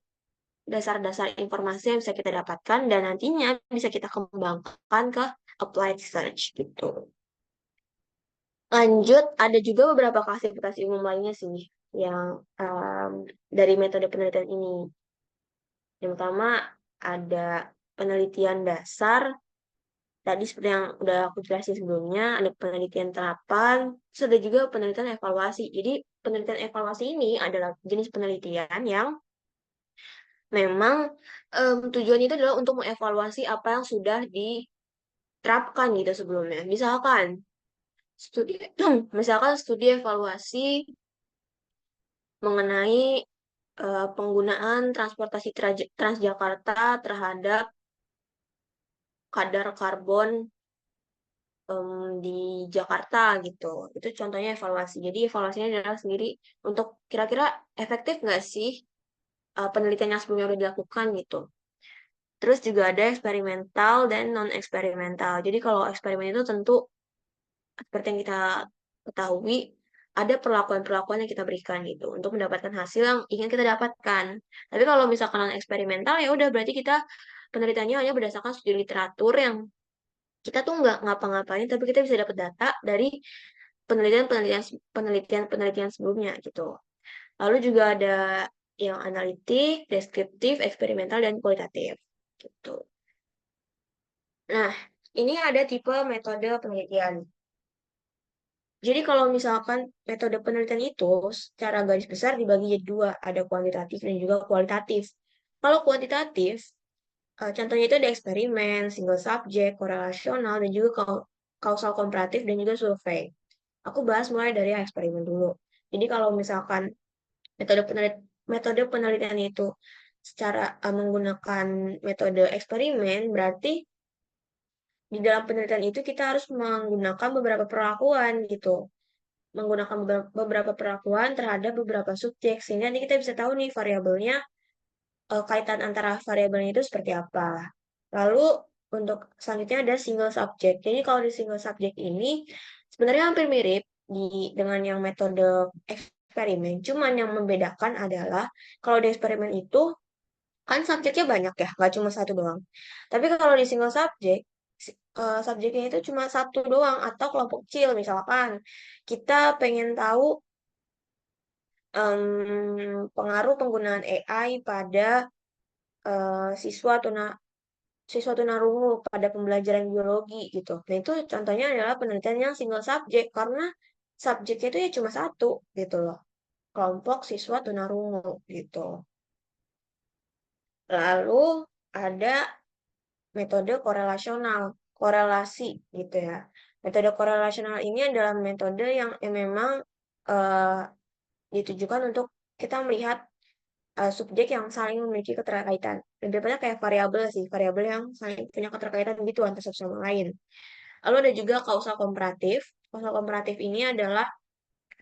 dasar-dasar informasi yang bisa kita dapatkan dan nantinya bisa kita kembangkan ke applied research gitu. Lanjut, ada juga beberapa klasifikasi umum lainnya sih yang dari metode penelitian ini. Yang pertama ada penelitian dasar, tadi seperti yang udah aku jelasin sebelumnya, ada penelitian terapan, terus ada juga penelitian evaluasi. Jadi penelitian evaluasi ini adalah jenis penelitian yang memang tujuannya itu adalah untuk mengevaluasi apa yang sudah diterapkan gitu sebelumnya. Studi, misalkan studi evaluasi mengenai penggunaan transportasi Transjakarta terhadap kadar karbon di Jakarta gitu. Itu contohnya evaluasi. Jadi evaluasinya adalah sendiri untuk kira-kira efektif nggak sih penelitian yang sebelumnya udah dilakukan gitu. Terus juga ada eksperimental dan non-eksperimental. Jadi kalau eksperimen itu tentu seperti yang kita ketahui, ada perlakuan-perlakuan yang kita berikan gitu untuk mendapatkan hasil yang ingin kita dapatkan. Tapi kalau misalkan non-eksperimental ya udah berarti kita penelitiannya hanya berdasarkan studi literatur yang kita tuh nggak ngapa-ngapain, tapi kita bisa dapat data dari penelitian-penelitian sebelumnya gitu. Lalu juga ada yang analitik, deskriptif, eksperimental, dan kualitatif gitu. Nah, ini ada tipe metode penelitian. Jadi kalau misalkan metode penelitian itu secara garis besar dibagi jadi dua, ada kuantitatif dan juga kualitatif. Kalau kuantitatif, contohnya itu ada eksperimen, single subject, korelasional, dan juga kausal komparatif dan juga survei. Aku bahas mulai dari yang eksperimen dulu. Jadi kalau misalkan metode penelitian itu secara menggunakan metode eksperimen, berarti di dalam penelitian itu kita harus menggunakan beberapa perlakuan gitu. Menggunakan beberapa perlakuan terhadap beberapa subjek sehingga nanti kita bisa tahu nih variabelnya, kaitan antara variabelnya itu seperti apa. Lalu untuk selanjutnya ada single subject. Jadi kalau di single subject ini sebenarnya hampir mirip dengan yang metode eksperimen. Cuman yang membedakan adalah kalau di eksperimen itu Kan subjeknya banyak ya, nggak cuma satu doang. Tapi kalau di single subjek, subjeknya itu cuma satu doang atau kelompok kecil. Misalkan kita pengen tahu pengaruh penggunaan AI pada siswa siswa tunarungu pada pembelajaran biologi gitu. Nah itu contohnya adalah penelitian yang single subjek karena subjeknya itu ya cuma satu gitu loh. Kelompok siswa tunarungu gitu. Lalu ada metode korelasional, korelasi gitu ya. Metode korelasional ini adalah metode yang memang eh, ditujukan untuk kita melihat subjek yang saling memiliki keterkaitan. Lebih tepatnya kayak variabel sih, variabel yang saling punya keterkaitan gitu antara satu sama lain. Lalu ada juga kausal komparatif. Kausal komparatif ini adalah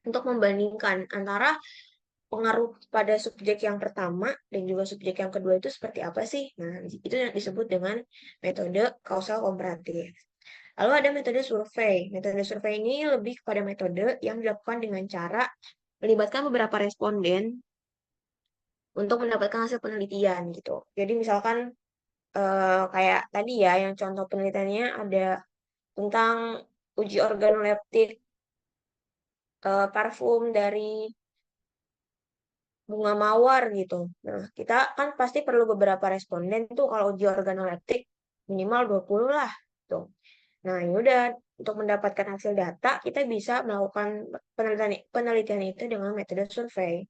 untuk membandingkan antara pengaruh pada subjek yang pertama dan juga subjek yang kedua itu seperti apa sih? Nah, itu yang disebut dengan metode kausal komparatif. Lalu ada metode survei. Metode survei ini lebih kepada metode yang dilakukan dengan cara melibatkan beberapa responden untuk mendapatkan hasil penelitian gitu. Jadi misalkan kayak tadi ya, yang contoh penelitiannya ada tentang uji organoleptik parfum dari bunga mawar gitu. Nah, kita kan pasti perlu beberapa responden tuh kalau uji organoleptik minimal 20 lah tuh. Nah, ini udah untuk mendapatkan hasil data kita bisa melakukan penelitian itu dengan metode survei.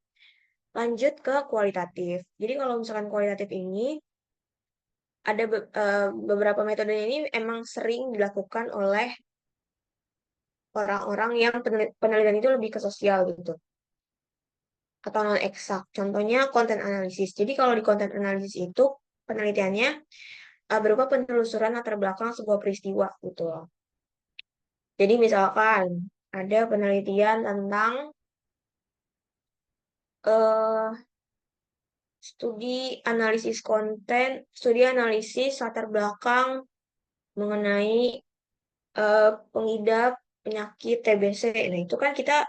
Lanjut ke kualitatif. Jadi kalau misalkan kualitatif ini ada beberapa metode ini emang sering dilakukan oleh orang-orang yang penelitian itu lebih ke sosial gitu atau non eksak. Contohnya konten analisis. Jadi kalau di konten analisis itu penelitiannya berupa penelusuran latar belakang sebuah peristiwa gitu loh. Jadi misalkan ada penelitian tentang eh, studi analisis latar belakang mengenai pengidap penyakit TBC. Nah, itu kan kita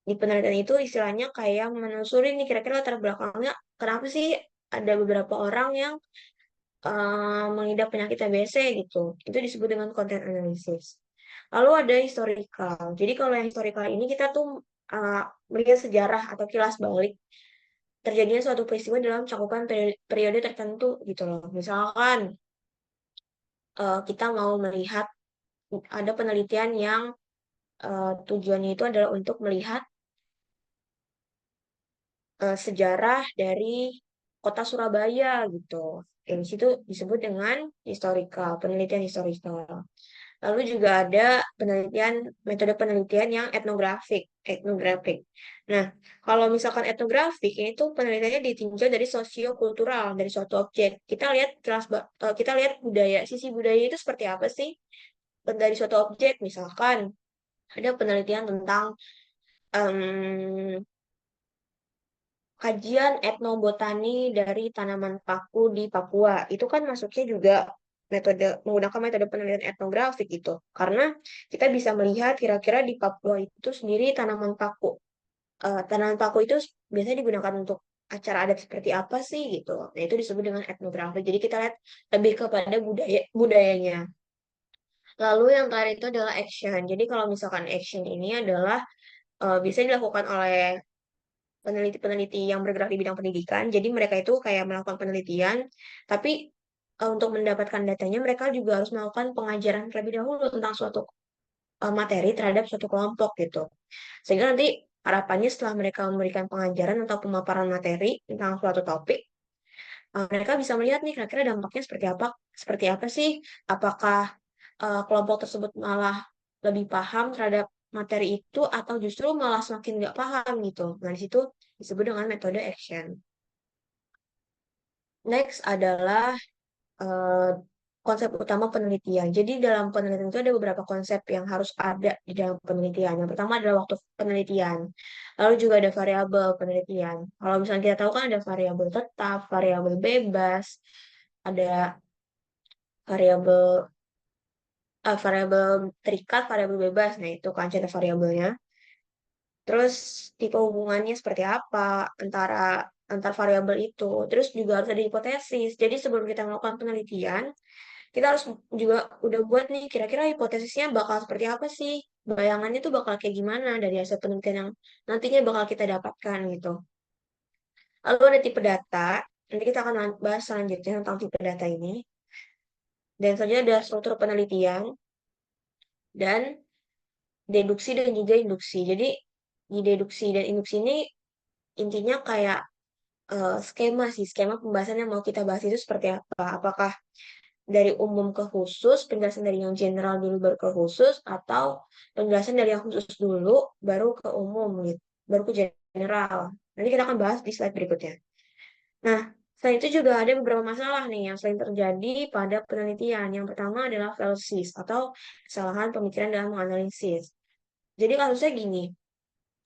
di penelitian itu istilahnya kayak menelusuri nih kira-kira latar belakangnya kenapa sih ada beberapa orang yang mengidap penyakit TBC gitu. Itu disebut dengan content analysis. Lalu ada historical. Jadi kalau yang historical ini kita tuh uh, melihat sejarah atau kilas balik terjadinya suatu peristiwa dalam cakupan periode tertentu gitu loh. Misalkan kita mau melihat ada penelitian yang tujuannya itu adalah untuk melihat sejarah dari kota Surabaya gitu. Yang di situ disebut dengan historical, penelitian historical. Lalu juga ada metode penelitian yang etnografik. Nah, kalau misalkan etnografik, ini tuh penelitiannya ditinjau dari sosiokultural, dari suatu objek. Kita lihat budaya, sisi budaya itu seperti apa sih dari suatu objek. Misalkan ada penelitian tentang em, kajian etnobotani dari tanaman paku di Papua. Itu kan masuknya juga menggunakan metode penelitian etnografik gitu. Karena kita bisa melihat kira-kira di Papua itu sendiri tanaman paku itu biasanya digunakan untuk acara adat seperti apa sih gitu. Nah, itu disebut dengan etnografi. Jadi kita lihat lebih kepada budayanya. Lalu yang terakhir itu adalah action. Jadi kalau misalkan action ini adalah bisa dilakukan oleh peneliti-peneliti yang bergerak di bidang pendidikan. Jadi mereka itu kayak melakukan penelitian, tapi untuk mendapatkan datanya mereka juga harus melakukan pengajaran terlebih dahulu tentang suatu materi terhadap suatu kelompok gitu. Sehingga nanti harapannya setelah mereka memberikan pengajaran atau pemaparan materi tentang suatu topik, mereka bisa melihat nih kira-kira dampaknya seperti apa sih? Apakah kelompok tersebut malah lebih paham terhadap materi itu atau justru malah semakin nggak paham gitu. Nah, di situ disebut dengan metode action. Next adalah eh, konsep utama penelitian. Jadi dalam penelitian itu ada beberapa konsep yang harus ada di dalam penelitian. Yang pertama adalah waktu penelitian. Lalu juga ada variabel penelitian. Kalau misalnya kita tahu kan ada variabel tetap, variabel bebas, ada variabel variabel terikat, variabel bebas. Nah, itu kan contoh variabelnya. Terus tipe hubungannya seperti apa antara antar variabel itu. Terus juga harus ada hipotesis. Jadi sebelum kita melakukan penelitian, kita harus juga udah buat nih kira-kira hipotesisnya bakal seperti apa sih? Bayangannya tuh bakal kayak gimana dari hasil penelitian yang nantinya bakal kita dapatkan gitu. Lalu ada tipe data. Nanti kita akan bahas selanjutnya tentang tipe data ini. Dan selanjutnya ada struktur penelitian dan deduksi dan juga induksi. Jadi di deduksi dan induksi ini intinya kayak skema sih, skema pembahasan yang mau kita bahas itu seperti apa. Apakah dari umum ke khusus, penjelasan dari yang general dulu baru ke khusus, atau penjelasan dari yang khusus dulu baru ke umum gitu, baru ke general. Nanti kita akan bahas di slide berikutnya. Nah, selain itu juga ada beberapa masalah nih yang sering terjadi pada penelitian. Yang pertama adalah fallacies atau kesalahan pemikiran dalam menganalisis. Jadi kasusnya gini,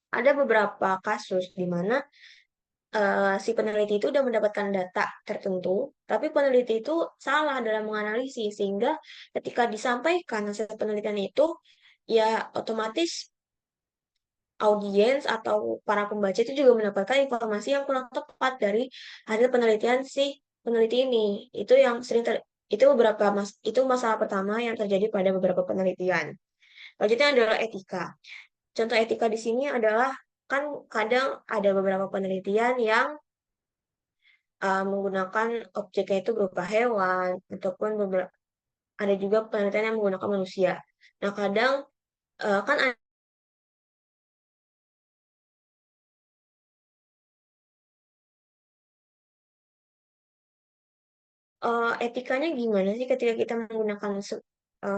ada beberapa kasus di mana si peneliti itu udah mendapatkan data tertentu, tapi peneliti itu salah dalam menganalisis, sehingga ketika disampaikan hasil penelitian itu, ya otomatis audiens atau para pembaca itu juga mendapatkan informasi yang kurang tepat dari hasil penelitian si peneliti ini. Itu yang itu itu masalah pertama yang terjadi pada beberapa penelitian. Selanjutnya adalah etika. Contoh etika di sini adalah kan kadang ada beberapa penelitian yang menggunakan objeknya itu berupa hewan ataupun ada juga penelitian yang menggunakan manusia. Nah, kadang kan etikanya gimana sih ketika kita menggunakan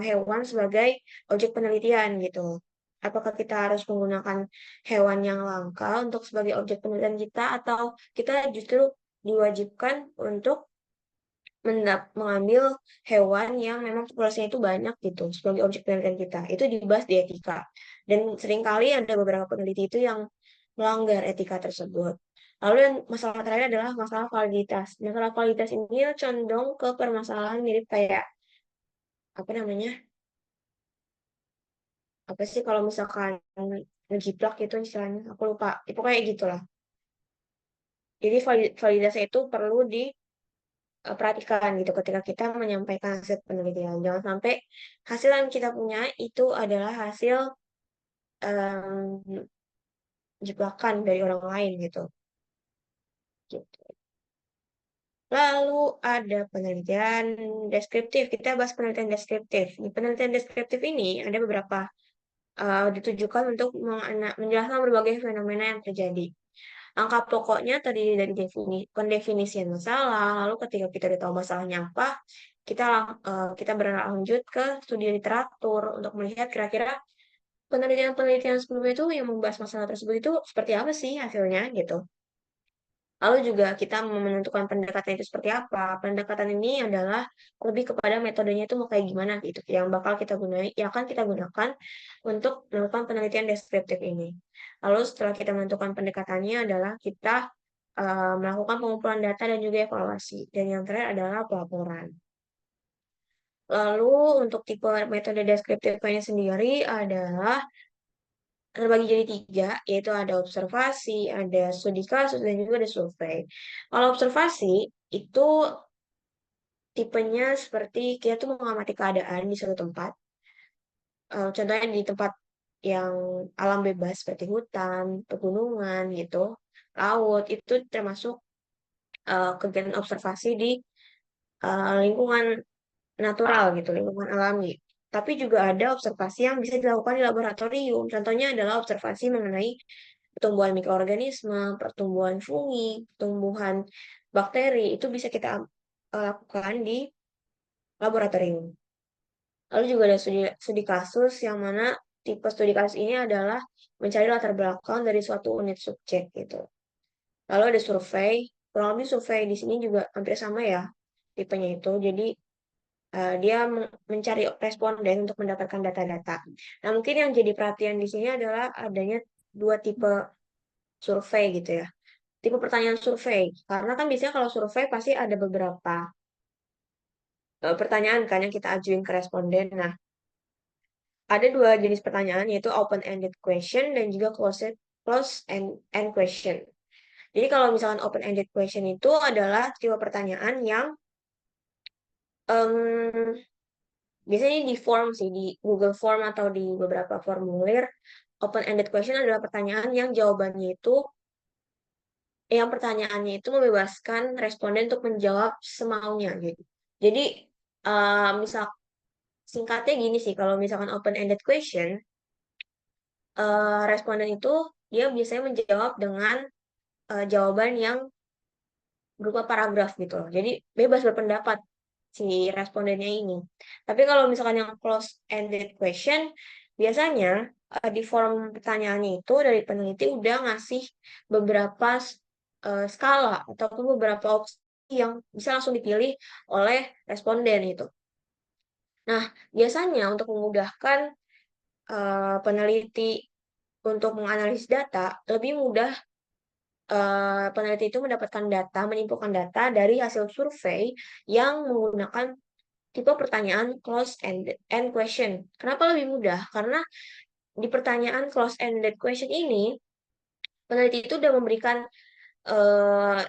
hewan sebagai objek penelitian gitu? Apakah kita harus menggunakan hewan yang langka untuk sebagai objek penelitian kita, atau kita justru diwajibkan untuk mengambil hewan yang memang populasinya itu banyak gitu sebagai objek penelitian kita. Itu dibahas di etika. Dan seringkali ada beberapa peneliti itu yang melanggar etika tersebut. Lalu yang masalah terakhir adalah masalah validitas. Masalah validitas ini condong ke permasalahan mirip kayak apa namanya? Apa sih kalau misalkan ngejiplak gitu istilahnya? Aku lupa. Itu kayak gitulah. Jadi validitas itu perlu perhatikan gitu ketika kita menyampaikan hasil penelitian. Jangan sampai hasil yang kita punya itu adalah hasil em, jebakan dari orang lain gitu. Gitu. Lalu ada penelitian deskriptif. Kita bahas penelitian deskriptif. Di penelitian deskriptif ini ada beberapa ditujukan untuk menjelaskan berbagai fenomena yang terjadi. Angka pokoknya terdiri dari pendefinisian masalah, lalu ketika kita udah tahu masalahnya apa, kita berlanjut ke studi literatur untuk melihat kira-kira penelitian-penelitian sebelumnya itu yang membahas masalah tersebut itu seperti apa sih hasilnya gitu. Lalu juga kita menentukan pendekatan itu seperti apa. Pendekatan ini adalah lebih kepada metodenya itu mau kayak gimana gitu, yang bakal kita gunakan, yang akan kita gunakan untuk melakukan penelitian deskriptif ini. Lalu setelah kita menentukan pendekatannya adalah kita melakukan pengumpulan data dan juga evaluasi. Dan yang terakhir adalah pelaporan. Lalu untuk tipe metode deskriptifnya sendiri adalah terbagi jadi tiga, yaitu ada observasi, ada studi kasus, dan juga ada survei. Kalau observasi, itu tipenya seperti kita tuh mengamati keadaan di suatu tempat. Contohnya di tempat yang alam bebas seperti hutan, pegunungan gitu, laut, itu termasuk kegiatan observasi di lingkungan natural gitu, lingkungan alami. Tapi juga ada observasi yang bisa dilakukan di laboratorium. Contohnya adalah observasi mengenai pertumbuhan mikroorganisme, pertumbuhan fungi, pertumbuhan bakteri, itu bisa kita lakukan di laboratorium. Lalu juga ada studi kasus yang mana tipe studi kasus ini adalah mencari latar belakang dari suatu unit subjek gitu. Lalu ada survei, kurang lebih survei di sini juga hampir sama ya tipenya itu. Jadi dia mencari responden untuk mendapatkan data-data. Nah, mungkin yang jadi perhatian di sini adalah adanya dua tipe survei gitu ya. Tipe pertanyaan survei. Karena kan biasanya kalau survei pasti ada beberapa pertanyaan kan yang kita ajuin ke responden. Nah, ada dua jenis pertanyaan yaitu open-ended question dan juga closed end question. Jadi kalau misalkan open-ended question itu adalah tipe pertanyaan yang em, biasanya di form sih, di Google Form atau di beberapa formulir, open-ended question adalah pertanyaan yang jawabannya itu, yang pertanyaannya itu membebaskan responden untuk menjawab semaunya gitu. Jadi, misal singkatnya gini sih, kalau misalkan open-ended question, responden itu dia biasanya menjawab dengan jawaban yang berupa paragraf gitu loh. Jadi bebas berpendapat si respondennya ini. Tapi kalau misalkan yang close-ended question, biasanya di form pertanyaannya itu dari peneliti udah ngasih beberapa skala ataupun beberapa opsi yang bisa langsung dipilih oleh responden itu. Nah, biasanya untuk memudahkan peneliti untuk menganalisis data, lebih mudah peneliti itu mendapatkan data, menyimpulkan data dari hasil survei yang menggunakan tipe pertanyaan close-ended question. Kenapa lebih mudah? Karena di pertanyaan close-ended question ini, peneliti itu eh,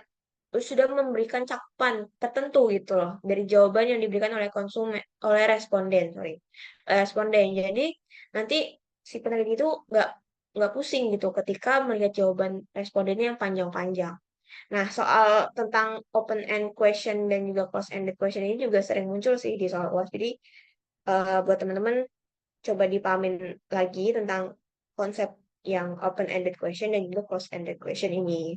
sudah memberikan cakupan tertentu gitu loh dari jawaban yang diberikan oleh konsumen, oleh responden, sorry, responden. Jadi nanti si peneliti itu nggak pusing gitu ketika melihat jawaban respondennya yang panjang-panjang. Nah, soal tentang open end question dan juga close ended question ini juga sering muncul sih di soal UAS. Jadi buat teman-teman coba dipahamin lagi tentang konsep yang open ended question dan juga close ended question ini.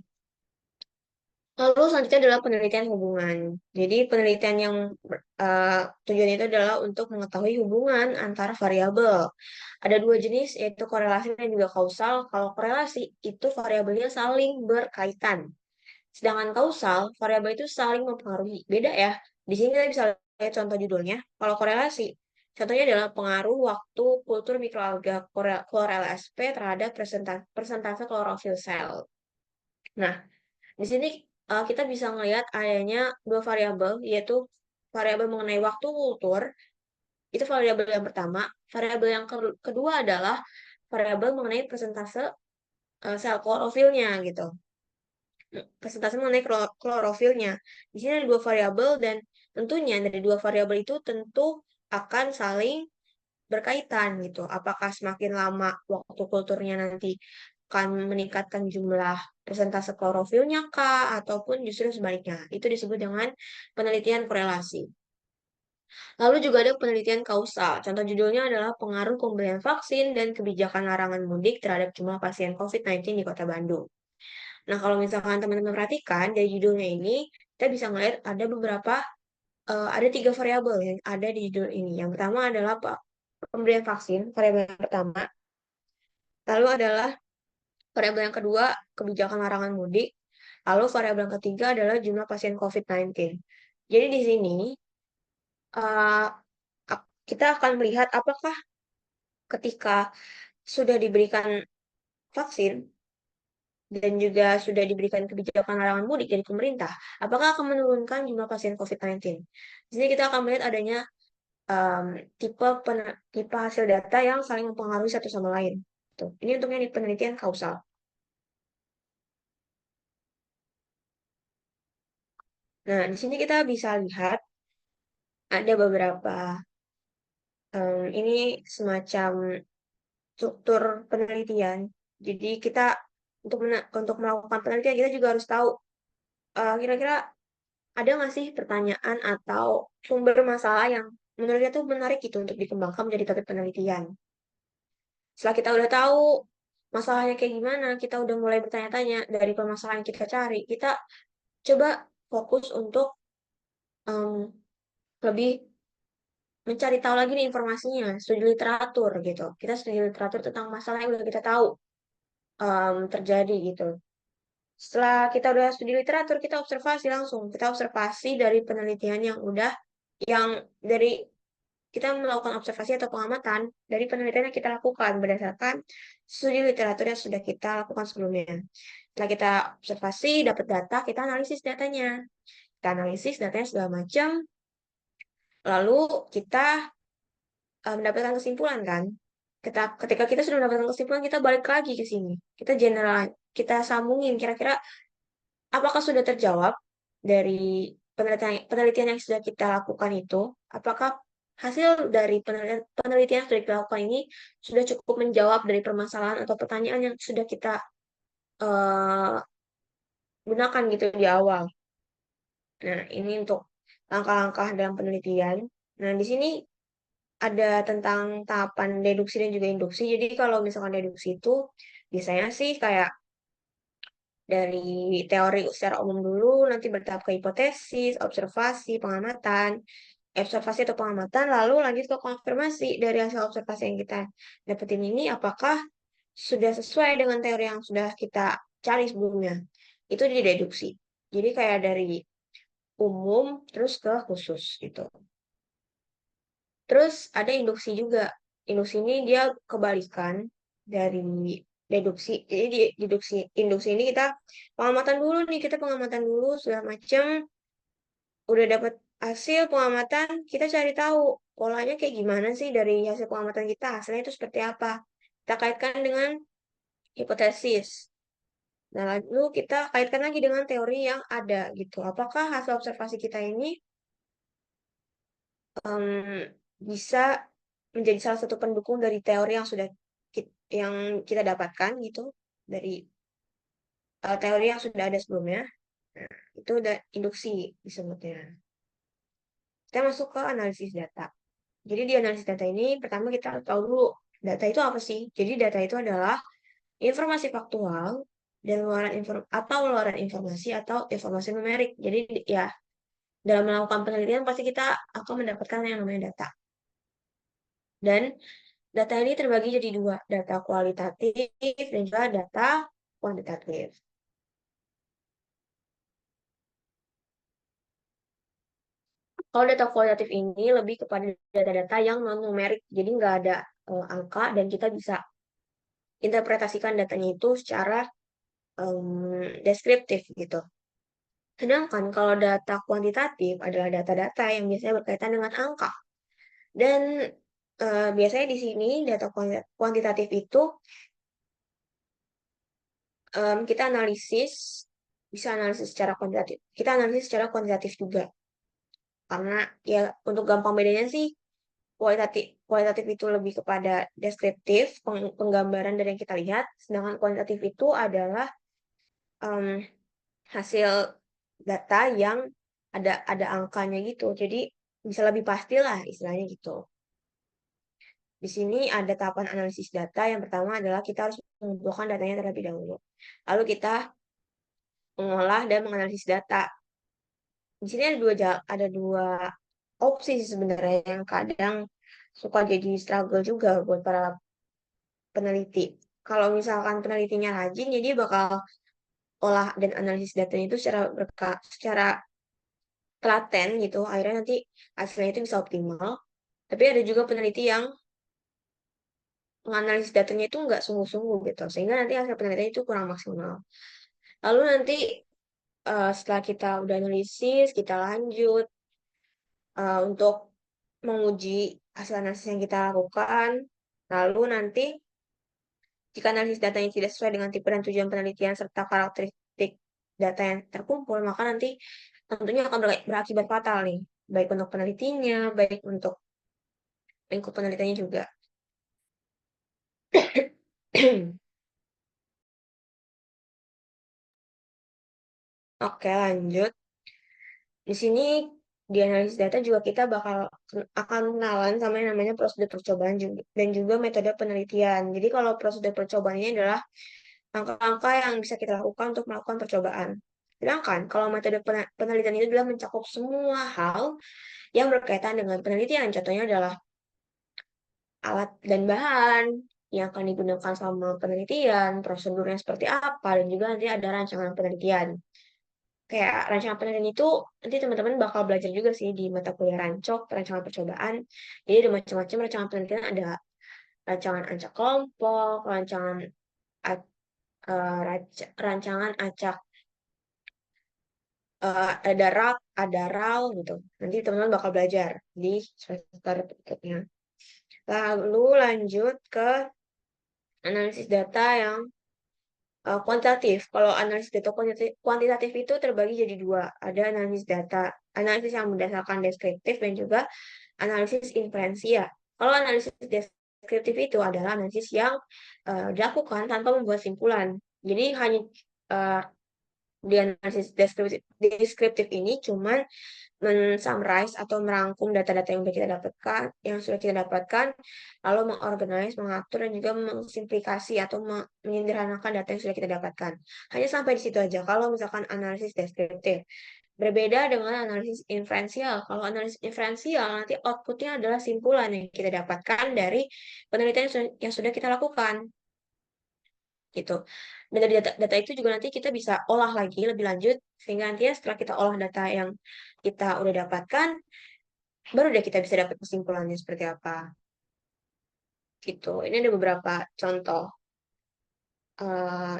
Lalu selanjutnya adalah penelitian hubungan. Jadi penelitian yang tujuannya itu adalah untuk mengetahui hubungan antara variabel. Ada dua jenis yaitu korelasi dan juga kausal. Kalau korelasi itu variabelnya saling berkaitan. Sedangkan kausal, variabel itu saling mempengaruhi. Beda ya. Di sini kita bisa lihat contoh judulnya. Kalau korelasi, contohnya adalah pengaruh waktu kultur mikroalga klorel SP terhadap persentase klorofil sel. Nah, di sini kita bisa melihat adanya dua variabel, yaitu variabel mengenai waktu kultur, itu variabel yang pertama. Variabel yang kedua adalah variabel mengenai persentase sel klorofilnya gitu. Persentase mengenai klorofilnya. Di sini ada dua variabel dan tentunya dari dua variabel itu tentu akan saling berkaitan gitu. Apakah semakin lama waktu kulturnya nanti akan meningkatkan jumlah persentase klorofilnya kah ataupun justru sebaliknya. Itu disebut dengan penelitian korelasi. Lalu juga ada penelitian kausal. Contoh judulnya adalah pengaruh pemberian vaksin dan kebijakan larangan mudik terhadap jumlah pasien COVID-19 di Kota Bandung. Nah, kalau misalkan teman-teman perhatikan dari judulnya ini, kita bisa melihat ada beberapa, ada tiga variabel yang ada di judul ini. Yang pertama adalah pemberian vaksin, variabel yang pertama. Lalu adalah variabel yang kedua, kebijakan larangan mudik. Lalu variabel yang ketiga adalah jumlah pasien COVID-19. Jadi di sini uh, kita akan melihat apakah ketika sudah diberikan vaksin dan juga sudah diberikan kebijakan larangan mudik dari pemerintah, apakah akan menurunkan jumlah pasien COVID-19? Di sini kita akan melihat adanya um, tipe hasil data yang saling mempengaruhi satu sama lain. Tuh. Ini untuknya di penelitian kausal. Nah, di sini kita bisa lihat ada beberapa ini semacam struktur penelitian. Jadi kita untuk melakukan penelitian kita juga harus tahu kira-kira ada nggak sih pertanyaan atau sumber masalah yang menurut kita tuh menarik gitu untuk dikembangkan menjadi topik penelitian. Setelah kita udah tahu masalahnya kayak gimana, kita udah mulai bertanya-tanya dari permasalahan yang kita cari, kita coba fokus untuk em, lebih mencari tahu lagi nih informasinya, studi literatur gitu. Kita studi literatur tentang masalah yang udah kita tahu terjadi gitu. Setelah kita udah studi literatur, kita observasi langsung. Kita observasi dari penelitian yang udah, yang dari kita melakukan observasi atau pengamatan dari penelitian yang kita lakukan berdasarkan studi literatur yang sudah kita lakukan sebelumnya. Setelah kita observasi, dapat data, kita analisis datanya. Kita analisis datanya segala macam, lalu kita mendapatkan kesimpulan kan. Ketika kita sudah mendapatkan kesimpulan, kita balik lagi ke sini. Kita general, kita sambungin kira-kira apakah sudah terjawab dari penelitian yang sudah kita lakukan itu? Apakah hasil dari penelitian yang sudah kita lakukan ini sudah cukup menjawab dari permasalahan atau pertanyaan yang sudah kita eh, gunakan gitu di awal. Nah, ini untuk langkah-langkah dalam penelitian. Nah, di sini ada tentang tahapan deduksi dan juga induksi. Jadi kalau misalkan deduksi itu biasanya sih kayak dari teori secara umum dulu, nanti bertahap ke hipotesis, observasi atau pengamatan, lalu lanjut ke konfirmasi dari hasil observasi yang kita dapetin ini, apakah sudah sesuai dengan teori yang sudah kita cari sebelumnya. Itu di deduksi. Jadi kayak dari umum terus ke khusus gitu. Terus ada induksi juga. Induksi ini dia kebalikan dari deduksi. Jadi di induksi ini kita pengamatan dulu nih, kita pengamatan dulu segala macam, udah dapat hasil pengamatan, kita cari tahu polanya kayak gimana sih dari hasil pengamatan kita, hasilnya itu seperti apa. Kita kaitkan dengan hipotesis. Nah, lalu kita kaitkan lagi dengan teori yang ada gitu. Apakah hasil observasi kita ini bisa menjadi salah satu pendukung dari teori yang sudah yang kita dapatkan gitu dari teori yang sudah ada sebelumnya. Nah, itu udah induksi disebutnya. Kita masuk ke analisis data. Jadi di analisis data ini pertama kita harus tahu dulu data itu apa sih. Jadi data itu adalah informasi faktual dan luaran informasi atau informasi numerik. Jadi ya dalam melakukan penelitian pasti kita akan mendapatkan yang namanya data. Dan data ini terbagi jadi dua, data kualitatif dan juga data kuantitatif. Kalau data kualitatif ini lebih kepada data-data yang non-numerik, jadi nggak ada angka dan kita bisa interpretasikan datanya itu secara deskriptif gitu. Sedangkan kalau data kuantitatif adalah data-data yang biasanya berkaitan dengan angka. Dan biasanya di sini data kuantitatif itu kita analisis, bisa analisis secara kuantitatif. Kita analisis secara kuantitatif juga. Karena ya untuk gampang bedanya sih kualitatif kualitatif itu lebih kepada deskriptif, penggambaran dari yang kita lihat, sedangkan kuantitatif itu adalah um, hasil data yang ada angkanya gitu. Jadi bisa lebih pasti lah istilahnya gitu. Di sini ada tahapan analisis data. Yang pertama adalah kita harus mengumpulkan datanya terlebih dahulu. Lalu kita mengolah dan menganalisis data. Di sini ada dua opsi sebenarnya yang kadang suka jadi struggle juga buat para peneliti. Kalau misalkan penelitinya rajin, jadi bakal olah dan analisis datanya itu secara telaten gitu. Akhirnya nanti hasilnya itu bisa optimal. Tapi ada juga peneliti yang menganalisis datanya itu nggak sungguh-sungguh gitu, sehingga nanti hasil penelitian itu kurang maksimal. Lalu nanti setelah kita udah analisis, kita lanjut untuk menguji hasil analisis yang kita lakukan. Lalu nanti jika analisis datanya tidak sesuai dengan tipe dan tujuan penelitian serta karakteristik data yang terkumpul, maka nanti tentunya akan berakibat fatal nih, baik untuk penelitinya, baik untuk lingkup penelitiannya juga. Oke, lanjut. Di sini di analisis data juga kita akan kenalan sama yang namanya prosedur percobaan juga, dan juga metode penelitian. Jadi kalau prosedur percobaan ini adalah langkah-langkah yang bisa kita lakukan untuk melakukan percobaan. Sedangkan kalau metode penelitian itu adalah mencakup semua hal yang berkaitan dengan penelitian. Contohnya adalah alat dan bahan yang akan digunakan selama penelitian, prosedurnya seperti apa, dan juga nanti ada rancangan penelitian. Kayak rancangan penelitian itu nanti teman-teman bakal belajar juga sih di mata kuliah rancok, rancangan percobaan. Jadi ada macam-macam rancangan penelitian, ada rancangan acak kelompok, rancangan acak ada rak, ada raw gitu. Nanti teman-teman bakal belajar di semester berikutnya. Lalu lanjut ke analisis data yang kuantitatif. Kalau analisis data kuantitatif itu terbagi jadi dua. Ada analisis data, analisis yang berdasarkan deskriptif dan juga analisis inferensia. Kalau analisis deskriptif itu adalah analisis yang dilakukan tanpa membuat simpulan. Jadi hanya uh, di analisis deskriptif ini cuman men-summarize atau merangkum data-data yang sudah kita dapatkan, lalu mengorganize, mengatur, dan juga mensimplifikasi atau menyederhanakan data yang sudah kita dapatkan. Hanya sampai di situ aja. Kalau misalkan analisis deskriptif, berbeda dengan analisis inferensial. Kalau analisis inferensial, nanti outputnya adalah simpulan yang kita dapatkan dari penelitian yang sudah kita lakukan gitu. Dan dari data itu juga nanti kita bisa olah lagi lebih lanjut sehingga nanti ya setelah kita olah data yang kita udah dapatkan, baru deh kita bisa dapat kesimpulannya seperti apa gitu. Ini ada beberapa contoh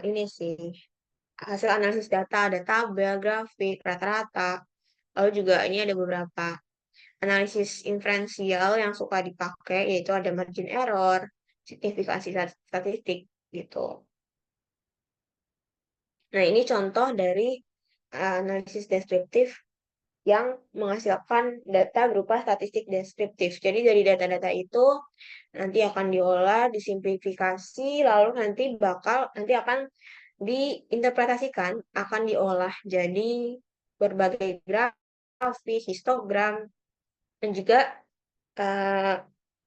ini sih hasil analisis data, ada tabel, grafik, rata-rata. Lalu juga ini ada beberapa analisis inferensial yang suka dipakai yaitu ada margin error, signifikansi statistik gitu. Nah, ini contoh dari analisis deskriptif yang menghasilkan data berupa statistik deskriptif. Jadi dari data-data itu nanti akan diolah, disimplifikasi, lalu nanti akan diinterpretasikan, akan diolah jadi berbagai grafis, histogram, dan juga eh,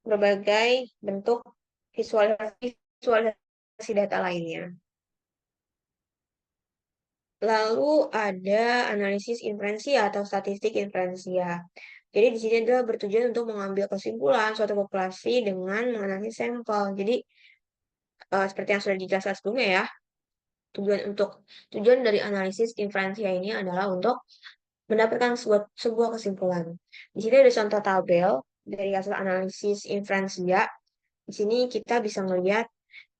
berbagai bentuk visualisasi data lainnya. Lalu ada analisis inferensia atau statistik inferensia. Jadi di sini adalah bertujuan untuk mengambil kesimpulan suatu populasi dengan menganalisis sampel. Jadi seperti yang sudah dijelaskan sebelumnya ya, tujuan tujuan dari analisis inferensia ini adalah untuk mendapatkan sebuah kesimpulan. Di sini ada contoh tabel dari hasil analisis inferensia. Di sini kita bisa melihat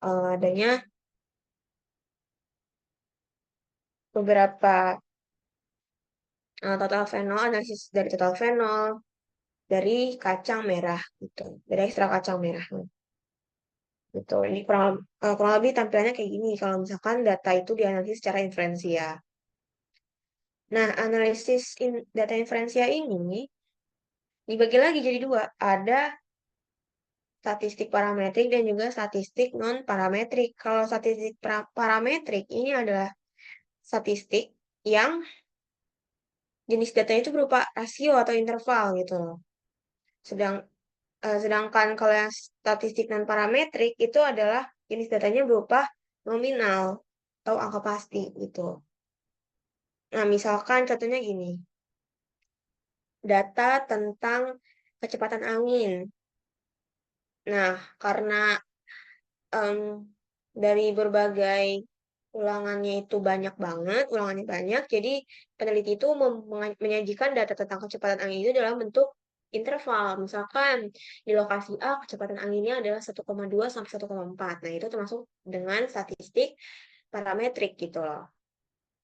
adanya beberapa total fenol, analisis dari total fenol, dari kacang merah gitu, dari ekstrak kacang merah gitu. Ini kurang lebih tampilannya kayak gini kalau misalkan data itu dianalisis secara inferensia. Nah, analisis data inferensia ini dibagi lagi jadi dua. Ada statistik parametrik dan juga statistik non parametrik. Kalau statistik parametrik ini adalah statistik yang jenis datanya itu berupa rasio atau interval gitu loh. Sedang Sedangkan kalau yang statistik non parametrik itu adalah jenis datanya berupa nominal atau angka pasti gitu. Nah, misalkan contohnya gini, data tentang kecepatan angin. Nah, karena em, dari berbagai ulangannya banyak, jadi peneliti itu menyajikan data tentang kecepatan angin itu dalam bentuk interval. Misalkan di lokasi A kecepatan anginnya adalah 1,2 sampai 1,4. Nah, itu termasuk dengan statistik parametrik gitu loh.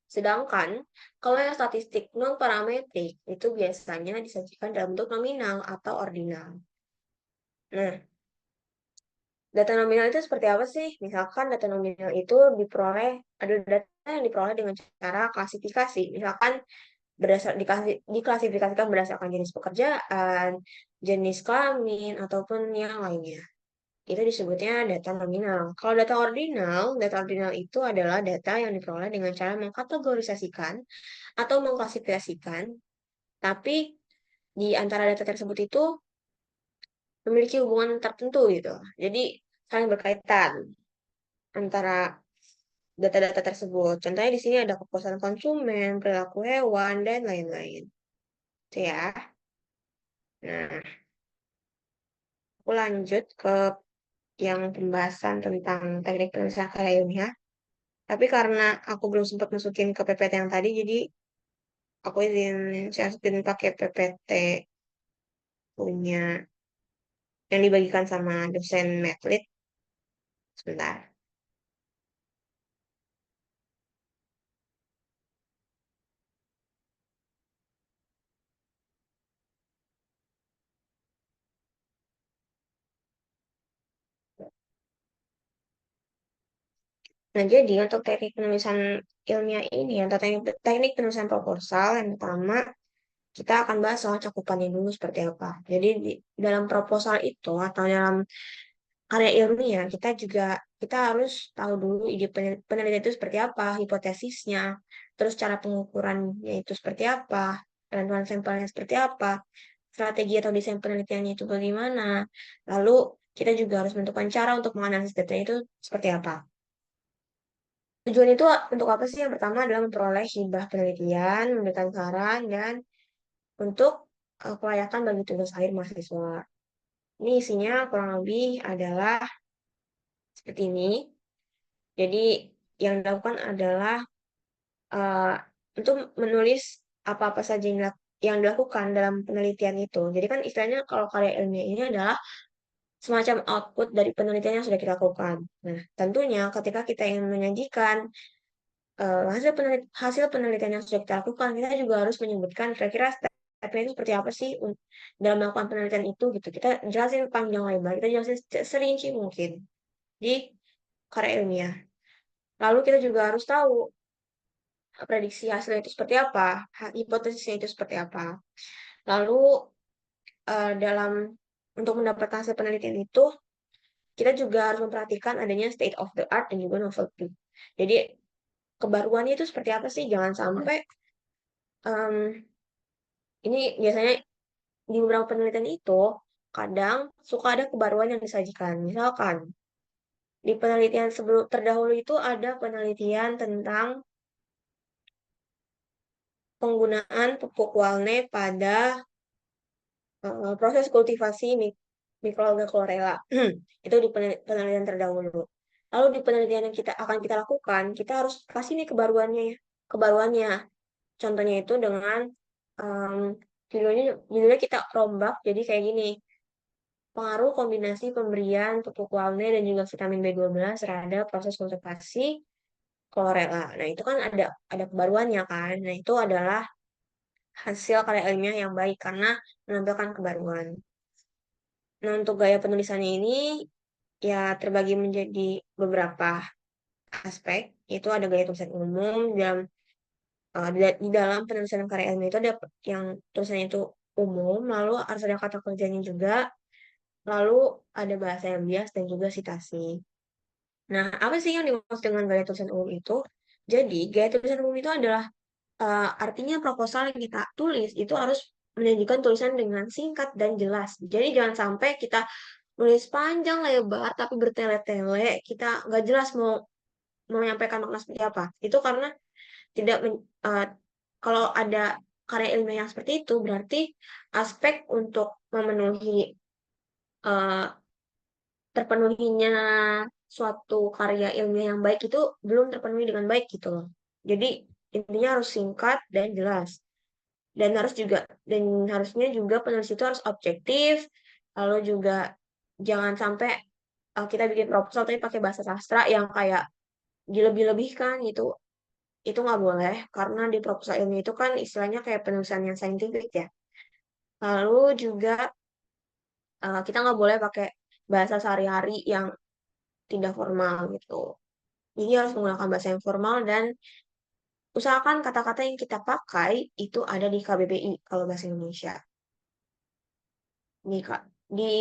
Sedangkan kalau yang statistik non parametrik itu biasanya disajikan dalam bentuk nominal atau ordinal. Nah, data nominal itu seperti apa sih? Misalkan data nominal itu ada data yang diperoleh dengan cara klasifikasi. Misalkan diklasifikasikan berdasarkan jenis pekerjaan, jenis kelamin, ataupun yang lainnya. Itu disebutnya data nominal. Kalau data ordinal itu adalah data yang diperoleh dengan cara mengkategorisasikan atau mengklasifikasikan, tapi di antara data tersebut itu memiliki hubungan tertentu gitu. Jadi saling berkaitan antara data-data tersebut. Contohnya di sini ada kepuasan konsumen, perilaku hewan, dan lain-lain. Itu ya. Nah, aku lanjut ke yang pembahasan tentang teknik penulisan karya ilmiah. Tapi karena aku belum sempat masukin ke PPT yang tadi, jadi aku izin siapin pakai PPT punya yang dibagikan sama dosen Medlit. Sebentar. Nah, jadi untuk teknik penulisan ilmiah ini, atau teknik penulisan proposal, yang pertama, kita akan bahas soal cakupannya dulu seperti apa. Jadi, dalam proposal itu, atau dalam karya ilmiah, kita harus tahu dulu ide penelitian itu seperti apa, hipotesisnya, terus cara pengukurannya itu seperti apa, penentuan sampelnya seperti apa, strategi atau desain penelitiannya itu bagaimana. Lalu, kita juga harus menentukan cara untuk menganalisis data itu seperti apa. Tujuan itu untuk apa sih? Yang pertama adalah memperoleh hibah penelitian, memberikan saran, dan untuk kelayakan bagi tugas akhir mahasiswa. Ini isinya kurang lebih adalah seperti ini. Jadi yang dilakukan adalah eh, untuk menulis apa-apa saja yang dilakukan dalam penelitian itu. Jadi kan istilahnya kalau karya ilmiah ini adalah semacam output dari penelitian yang sudah kita lakukan. Nah, tentunya ketika kita ingin menyajikan hasil penelitian yang sudah kita lakukan, kita juga harus menyebutkan kira-kira step-nya itu seperti apa sih dalam melakukan penelitian itu gitu. Kita jelasin panjang lebar, kita jelasin serinci mungkin di karya ilmiah. Lalu kita juga harus tahu prediksi hasilnya itu seperti apa, hipotesisnya itu seperti apa. Lalu dalam untuk mendapatkan hasil penelitian itu, kita juga harus memperhatikan adanya state of the art dan juga novelty. Jadi kebaruannya itu seperti apa sih? Jangan sampai em, ini biasanya di beberapa penelitian itu kadang suka ada kebaruan yang disajikan. Misalkan di penelitian sebelum terdahulu itu ada penelitian tentang penggunaan pupuk walne pada proses kultivasi mikroalga chlorella. Itu di penelitian terdahulu. Lalu di penelitian yang kita lakukan, kita harus kasih nih kebaruannya ya. Kebaruannya. Contohnya itu dengan um, judulnya kita rombak jadi kayak gini. Pengaruh kombinasi pemberian pupuk walne dan juga vitamin B12 terhadap proses kultivasi chlorella. Nah, itu kan ada kebaruannya kan. Nah, itu adalah hasil karya ilmiah yang baik karena menampilkan kebaruan. Nah, untuk gaya penulisannya ini ya terbagi menjadi beberapa aspek, yaitu ada gaya tulisan umum di dalam penulisan karya ilmiah itu ada yang tulisannya itu umum, lalu harus ada kata kerjanya juga, lalu ada bahasa yang bias dan juga citasi. Nah, apa sih yang dimaksud dengan gaya tulisan umum itu? Jadi, gaya tulisan umum itu adalah artinya proposal yang kita tulis itu harus menyajikan tulisan dengan singkat dan jelas. Jadi, jangan sampai kita nulis panjang lebar tapi bertele-tele, kita nggak jelas mau mau menyampaikan makna seperti apa. Itu karena tidak kalau ada karya ilmiah yang seperti itu, berarti aspek untuk memenuhi eh, terpenuhinya suatu karya ilmiah yang baik itu belum terpenuhi dengan baik gitu loh. Jadi intinya harus singkat dan jelas. Dan dan harusnya juga penulis itu harus objektif. Lalu juga jangan sampai kita bikin proposal tapi pakai bahasa sastra yang kayak dilebih-lebihkan gitu. Itu nggak boleh karena di proposal ilmiah itu kan istilahnya kayak penulisan yang saintifik ya. Lalu juga kita nggak boleh pakai bahasa sehari-hari yang tidak formal gitu. Jadi harus menggunakan bahasa yang formal dan usahakan kata-kata yang kita pakai itu ada di KBBI kalau bahasa Indonesia. Di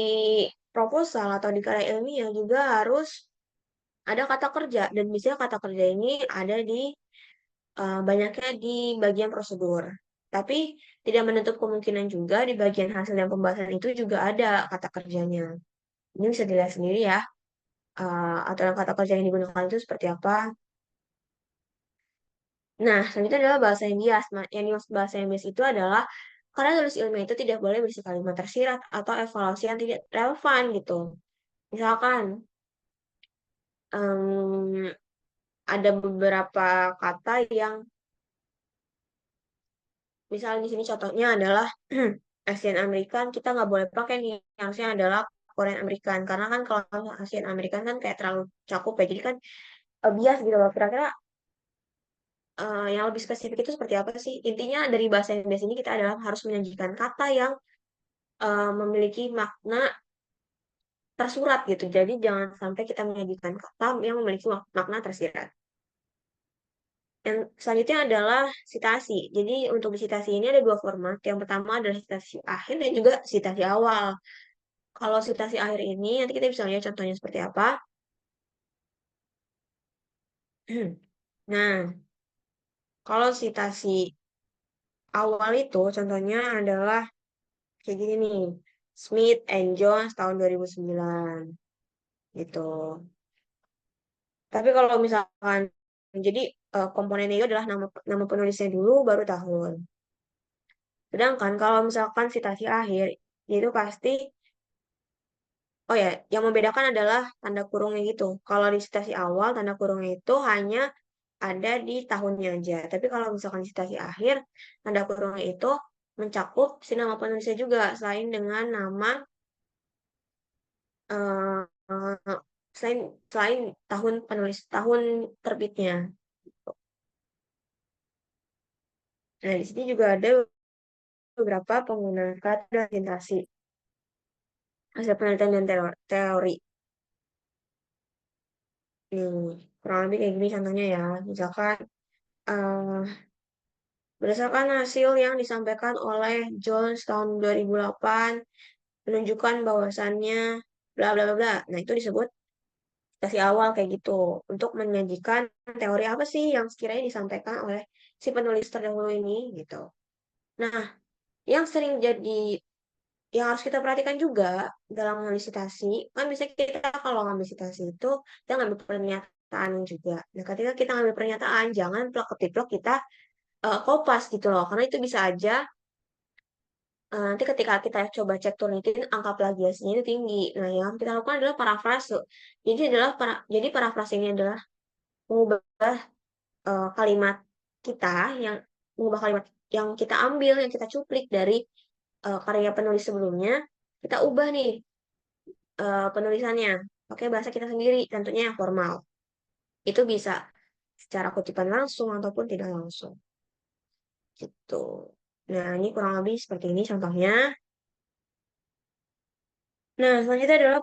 proposal atau di karya ilmiah juga harus ada kata kerja dan biasanya kata kerja ini ada di banyaknya di bagian prosedur. Tapi tidak menutup kemungkinan juga di bagian hasil dan pembahasan itu juga ada kata kerjanya. Ini bisa dilihat sendiri ya. Aturan kata kerja yang digunakan itu seperti apa. Nah, selanjutnya adalah bahasa yang bias. Yang dimaksud bahasa yang bias itu adalah karena tulis ilmiah itu tidak boleh berisi kalimat tersirat atau evaluasi yang tidak relevan gitu. Misalkan, em, ada beberapa kata yang, misalnya di sini contohnya adalah Asian American, kita nggak boleh pakai nih, harusnya adalah Korean American. Karena kan kalau Asian American kan kayak terlalu cakup ya, jadi kan bias gitu loh. Kira-kira yang lebih spesifik itu seperti apa sih? Intinya dari bahasa yang bias ini kita adalah harus menyajikan kata yang memiliki makna tersurat gitu. Jadi jangan sampai kita menyajikan kata yang memiliki makna tersirat. Yang selanjutnya adalah sitasi. Jadi untuk di sitasi ini ada dua format. Yang pertama adalah sitasi akhir dan juga sitasi awal. Kalau sitasi akhir ini nanti kita bisa lihat contohnya seperti apa. Nah, kalau sitasi awal itu contohnya adalah kayak gini nih. Smith and Jones tahun 2009 gitu. Tapi kalau misalkan jadi komponennya itu adalah nama nama penulisnya dulu baru tahun. Sedangkan kalau misalkan citasi akhir itu pasti oh ya, yang membedakan adalah tanda kurungnya gitu. Kalau di citasi awal tanda kurungnya itu hanya ada di tahunnya aja. Tapi kalau misalkan di citasi akhir tanda kurungnya itu mencakup si nama penulisnya juga selain dengan nama eh, eh, selain selain tahun penulis tahun terbitnya. Nah, di sini juga ada beberapa penggunaan kata dan sintasi hasil penelitian dan teori. Kurang lebih kayak gini contohnya ya. Misalkan eh, berdasarkan hasil yang disampaikan oleh Jones tahun 2008 menunjukkan bahwasannya bla bla bla bla. Nah, itu disebut kasih awal kayak gitu untuk menyajikan teori apa sih yang sekiranya disampaikan oleh si penulis terdahulu ini gitu. Nah, yang sering jadi yang harus kita perhatikan juga dalam menulis citasi, kan bisa kita kalau ngambil citasi itu kita ngambil pernyataan juga. Nah, ketika kita ngambil pernyataan, jangan plak ketiplok kita kopas gitu loh, karena itu bisa aja nanti ketika kita coba cek Turnitin, angka plagiasinya itu tinggi. Nah, yang kita lakukan adalah parafrase. Jadi parafrase ini adalah mengubah kalimat kita yang mengubah kalimat yang kita ambil, yang kita cuplik dari karya penulis sebelumnya, kita ubah nih penulisannya pakai bahasa kita sendiri, tentunya yang formal. Itu bisa secara kutipan langsung ataupun tidak langsung. Gitu. Nah, ini kurang lebih seperti ini contohnya. Nah, selanjutnya adalah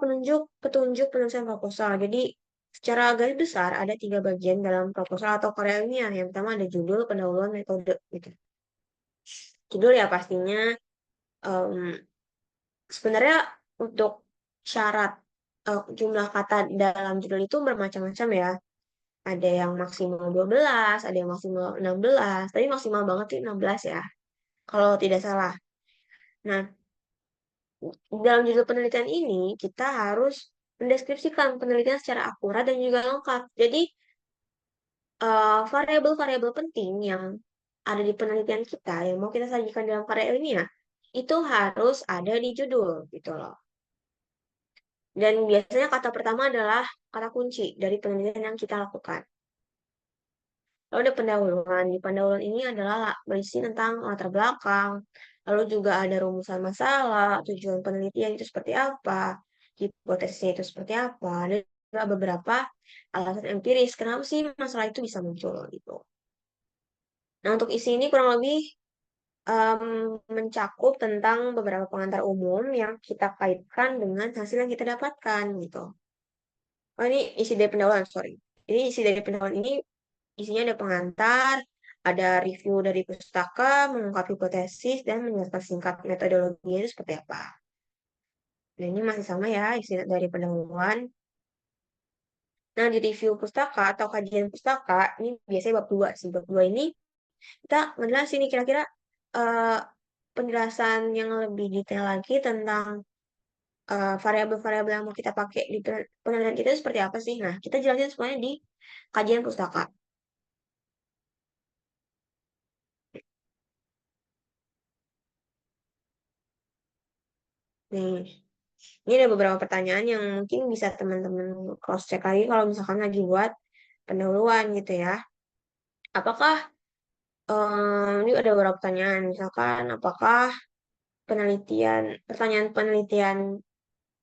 petunjuk penulisan proposal. Jadi, secara garis besar ada tiga bagian dalam proposal atau karya ilmiah. Yang pertama ada judul, pendahuluan, metode. Gitu. Judul ya pastinya em, sebenarnya untuk syarat jumlah kata dalam judul itu bermacam-macam ya. Ada yang maksimal 12, ada yang maksimal 16, tapi maksimal banget sih 16 ya, kalau tidak salah. Nah, dalam judul penelitian ini, kita harus mendeskripsikan penelitian secara akurat dan juga lengkap. Jadi, variabel-variabel penting yang ada di penelitian kita, yang mau kita sajikan dalam karya ilmiah, itu harus ada di judul, gitu loh. Dan biasanya kata pertama adalah kata kunci dari penelitian yang kita lakukan. Lalu ada pendahuluan. Di pendahuluan ini adalah berisi tentang latar belakang, lalu juga ada rumusan masalah, tujuan penelitian itu seperti apa, hipotesisnya itu seperti apa, dan juga beberapa alasan empiris kenapa sih masalah itu bisa muncul gitu. Nah, untuk isi ini kurang lebih mencakup tentang beberapa pengantar umum yang kita kaitkan dengan hasil yang kita dapatkan gitu. Oh, ini isi dari pendahuluan, sorry. Ini isi dari pendahuluan ini isinya ada pengantar, ada review dari pustaka, mengungkap hipotesis, dan menjelaskan singkat metodologinya itu seperti apa. Nah, ini masih sama ya, isi dari pendahuluan. Nah, di review pustaka atau kajian pustaka, ini biasanya bab 2 sih. Bab 2 ini kita ngejelasin nih kira-kira eh, penjelasan yang lebih detail lagi tentang variabel-variabel yang mau kita pakai di penelitian kita seperti apa sih. Nah, kita jelasin semuanya di kajian pustaka. Nih, ini ada beberapa pertanyaan yang mungkin bisa teman-teman cross check lagi kalau misalkan lagi buat pendahuluan gitu ya. Apakah ini ada beberapa pertanyaan, misalkan apakah pertanyaan penelitian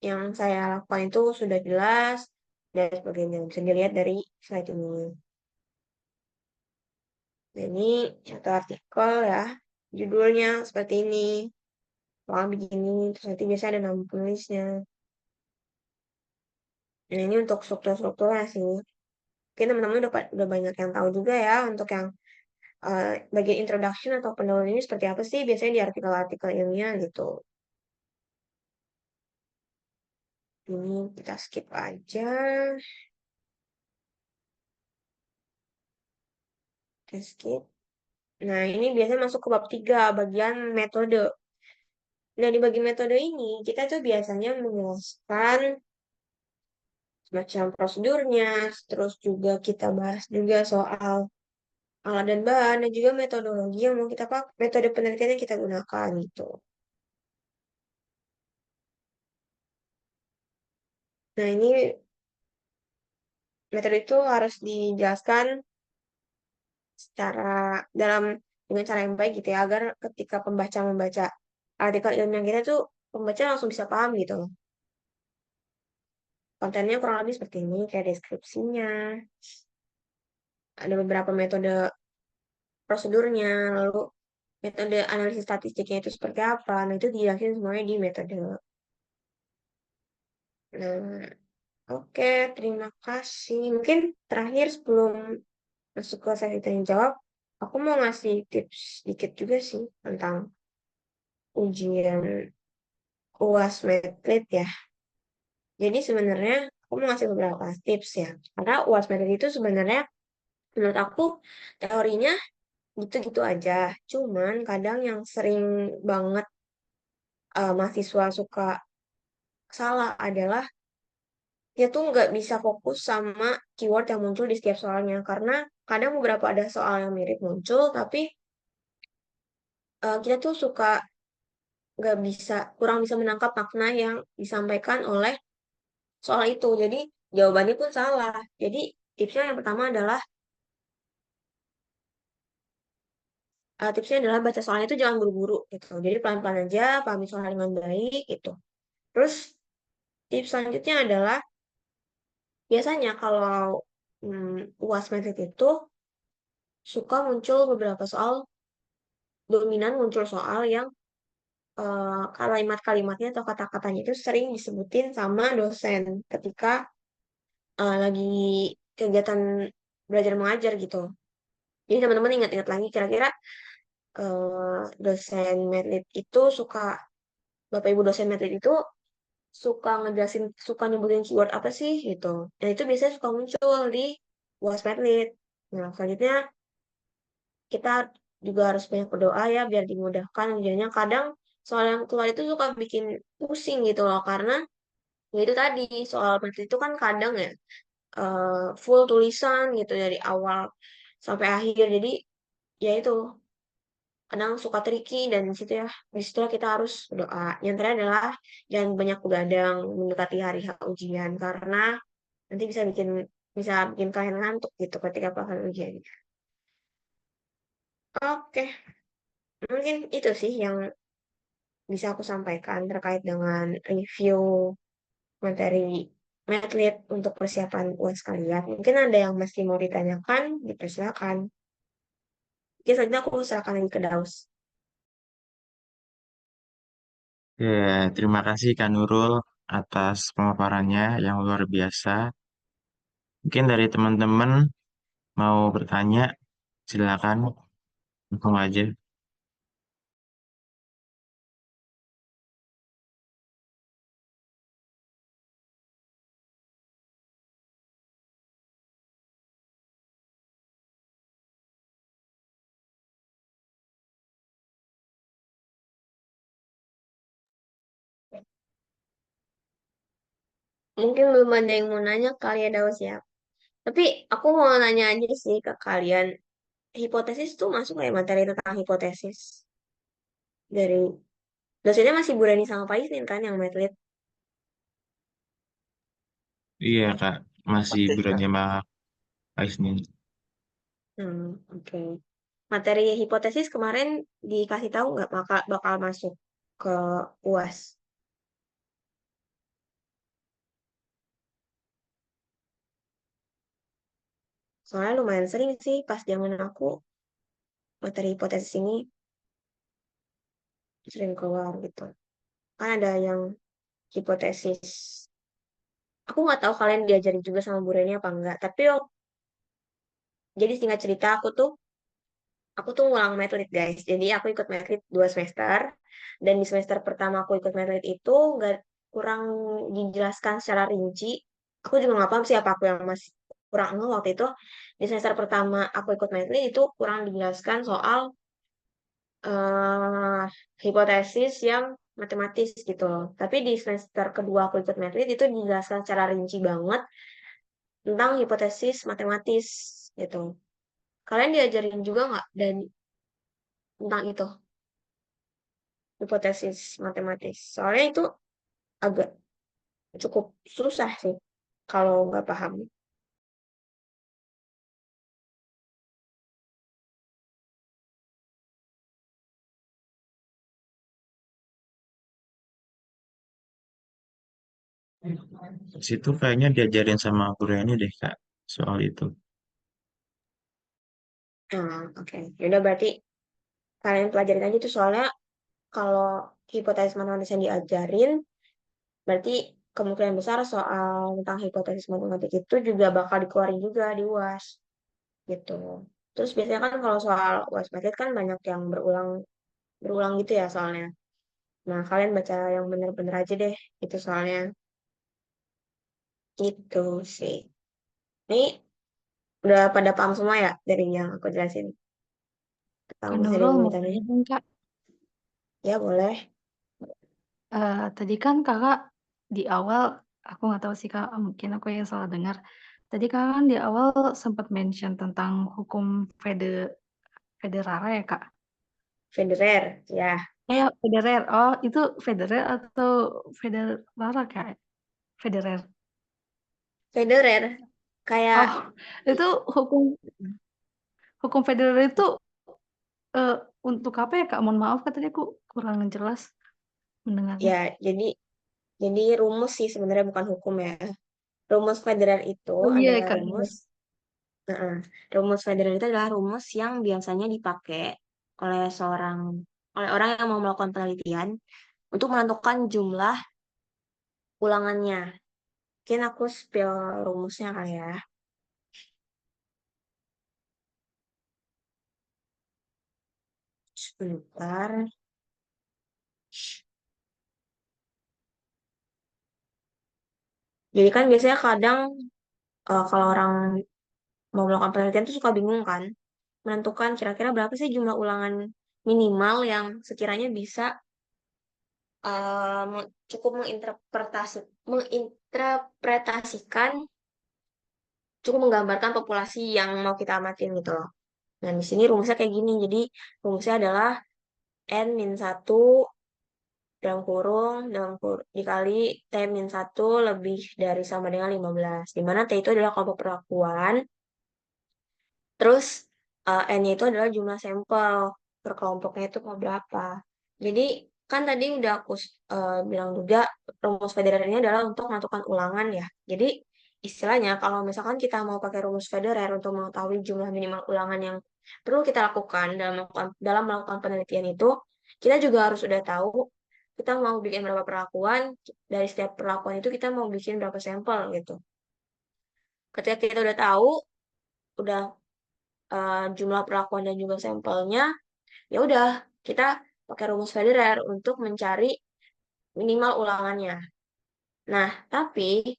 yang saya lakukan itu sudah jelas dan sebagainya. Bisa dilihat dari slide ini. Nah, ini satu artikel ya, judulnya seperti ini, soal begini, terus nanti biasanya ada nama penulisnya. Nah, ini untuk struktur-strukturnya sih. Mungkin teman-teman udah banyak yang tahu juga ya untuk yang bagian introduction atau pendahuluan ini seperti apa sih biasanya di artikel-artikel ilmiah gitu. Ini kita skip aja. Kita skip. Nah, ini biasanya masuk ke bab 3 bagian metode. Nah, di bagian metode ini, kita tuh biasanya menjelaskan macam prosedurnya, terus juga kita bahas juga soal alat dan bahan, dan juga metodologi yang mau kita pakai, metode penelitian yang kita gunakan gitu. Nah, ini metode itu harus dijelaskan secara dalam dengan cara yang baik gitu ya, agar ketika pembaca membaca artikel ilmiah kita tuh pembaca langsung bisa paham gitu loh. Kontennya kurang lebih seperti ini, kayak deskripsinya, ada beberapa metode prosedurnya, lalu metode analisis statistiknya itu seperti apa. Nah, itu dijelasin semuanya di metode. Nah, oke, terima kasih. Mungkin terakhir sebelum masuk ke sesi tanya jawab, aku mau ngasih tips dikit juga sih tentang ujian UAS Medlit ya. Jadi sebenarnya aku mau ngasih beberapa tips ya. Karena UAS Medlit itu sebenarnya menurut aku teorinya gitu-gitu aja. Cuman kadang yang sering banget mahasiswa suka salah adalah dia tuh nggak bisa fokus sama keyword yang muncul di setiap soalnya. Karena kadang beberapa ada soal yang mirip muncul, tapi kita tuh suka nggak bisa, kurang bisa menangkap makna yang disampaikan oleh soal itu. Jadi jawabannya pun salah. Jadi tipsnya yang pertama adalah baca soalnya itu jangan buru-buru gitu. Jadi pelan-pelan aja, pahami soalnya dengan baik gitu. Terus tips selanjutnya adalah biasanya kalau UAS Medlit itu suka muncul beberapa soal, dominan muncul soal yang kalimat-kalimatnya atau kata-katanya itu sering disebutin sama dosen ketika lagi kegiatan belajar mengajar gitu. Jadi teman-teman ingat-ingat lagi kira-kira dosen medlit itu suka, Bapak Ibu dosen medlit itu suka ngejelasin, suka nyebutin keyword apa sih gitu. Dan itu biasanya suka muncul di UAS medlit. Nah, selanjutnya kita juga harus banyak berdoa ya biar dimudahkan ujiannya. Kadang soal yang keluar itu suka bikin pusing gitu loh karena ya itu tadi soal medlit itu kan kadang ya full tulisan gitu dari awal sampai akhir. Jadi ya itu kadang suka tricky dan di situ ya di situ kita harus berdoa. Yang terakhir adalah jangan banyak begadang mendekati hari H ujian karena nanti bisa bikin kalian ngantuk gitu ketika pelaksanaan ujian. Oke, mungkin itu sih yang bisa aku sampaikan terkait dengan review materi Medlit untuk persiapan UAS kalian. Mungkin ada yang masih mau ditanyakan, dipersilakan. Oke, selanjutnya aku serahkan lagi ke Daus. Ya, terima kasih Kak Nurul atas pemaparannya yang luar biasa. Mungkin dari teman-teman mau bertanya, silakan langsung aja. Mungkin belum ada yang mau nanya kali ya Daus ya. Tapi aku mau nanya aja sih ke kalian. Hipotesis tuh masuk kayak materi tentang hipotesis. Dari dosennya masih Bu Reni sama Pak Isnin kan yang medlit. Iya Kak, masih berani sama Ais nih. Oke. Materi hipotesis kemarin dikasih tahu nggak bakal masuk ke UAS. Soalnya lumayan sering sih pas zaman aku materi hipotesis ini sering keluar gitu. Kan ada yang hipotesis Aku nggak tahu kalian diajarin juga sama Bu Reni apa enggak, tapi jadi singkat cerita aku tuh ngulang medlit guys. Jadi aku ikut medlit 2 semester, dan di semester pertama aku ikut medlit itu nggak kurang dijelaskan secara rinci. Aku juga nggak paham sih apa aku yang masih kurang ngeh waktu itu. Di semester pertama aku ikut medlit itu kurang dijelaskan soal eh hipotesis yang matematis gitu loh. Tapi di semester kedua aku ikut medlit itu dijelaskan secara rinci banget tentang hipotesis matematis gitu. Kalian diajarin juga nggak dan tentang itu, hipotesis matematis? Soalnya itu agak cukup susah sih kalau nggak paham. Di situ kayaknya diajarin sama Bu Reni deh Kak soal itu. Nah, oke. Yaudah berarti kalian pelajarin aja tuh, soalnya kalau hipotesis matematis yang diajarin, berarti kemungkinan besar soal tentang hipotesis matematik itu juga bakal dikeluarin juga di UAS gitu. Terus biasanya kan kalau soal UAS matematik kan banyak yang berulang berulang gitu ya soalnya. Nah, kalian baca yang bener-bener aja deh itu soalnya. Itu sih. Ini udah pada paham semua ya dari yang aku jelasin tentang Kak materi Nurul mau pembuatannya? tanya dong Kak. Ya boleh. Tadi kan Kakak di awal, aku nggak tahu sih Kak, mungkin aku yang salah dengar. Tadi Kakak kan di awal sempat mention tentang hukum Federara ya Kak? Federer, ya. Federer. Oh, itu Federer atau Federara Kak? Federer. Federer, kayak Oh, itu hukum hukum Federer itu eh, untuk apa ya Kak? Mohon maaf Kak, tadi aku kurang jelas mendengarnya. ya jadi rumus sih sebenarnya, bukan hukum ya. Rumus Federer itu Oh iya adalah Kak. rumus, Heeh. Rumus Federer itu adalah rumus yang biasanya dipakai oleh oleh orang yang mau melakukan penelitian untuk menentukan jumlah ulangannya. Mungkin aku spill rumusnya kali ya. Sebentar. Jadi kan biasanya kadang kalau orang mau melakukan penelitian tuh suka bingung kan, menentukan kira-kira berapa sih jumlah ulangan minimal yang sekiranya bisa cukup menginterpretasikan, cukup menggambarkan populasi yang mau kita amatin gitu loh. Nah, di sini rumusnya kayak gini. Jadi, rumusnya adalah N min 1 dikali T min 1 lebih dari sama dengan 15. Di mana T itu adalah kelompok perlakuan. Terus N-nya itu adalah jumlah sampel per kelompoknya itu mau berapa. Jadi kan tadi udah aku bilang juga rumus Federer ini adalah untuk menentukan ulangan ya. Jadi istilahnya kalau misalkan kita mau pakai rumus Federer untuk mengetahui jumlah minimal ulangan yang perlu kita lakukan dalam melakukan penelitian itu, kita juga harus udah tahu kita mau bikin berapa perlakuan, dari setiap perlakuan itu kita mau bikin berapa sampel gitu. Ketika kita udah tahu, udah jumlah perlakuan dan jumlah sampelnya, ya udah kita pakai rumus Federer untuk mencari minimal ulangannya. Nah, tapi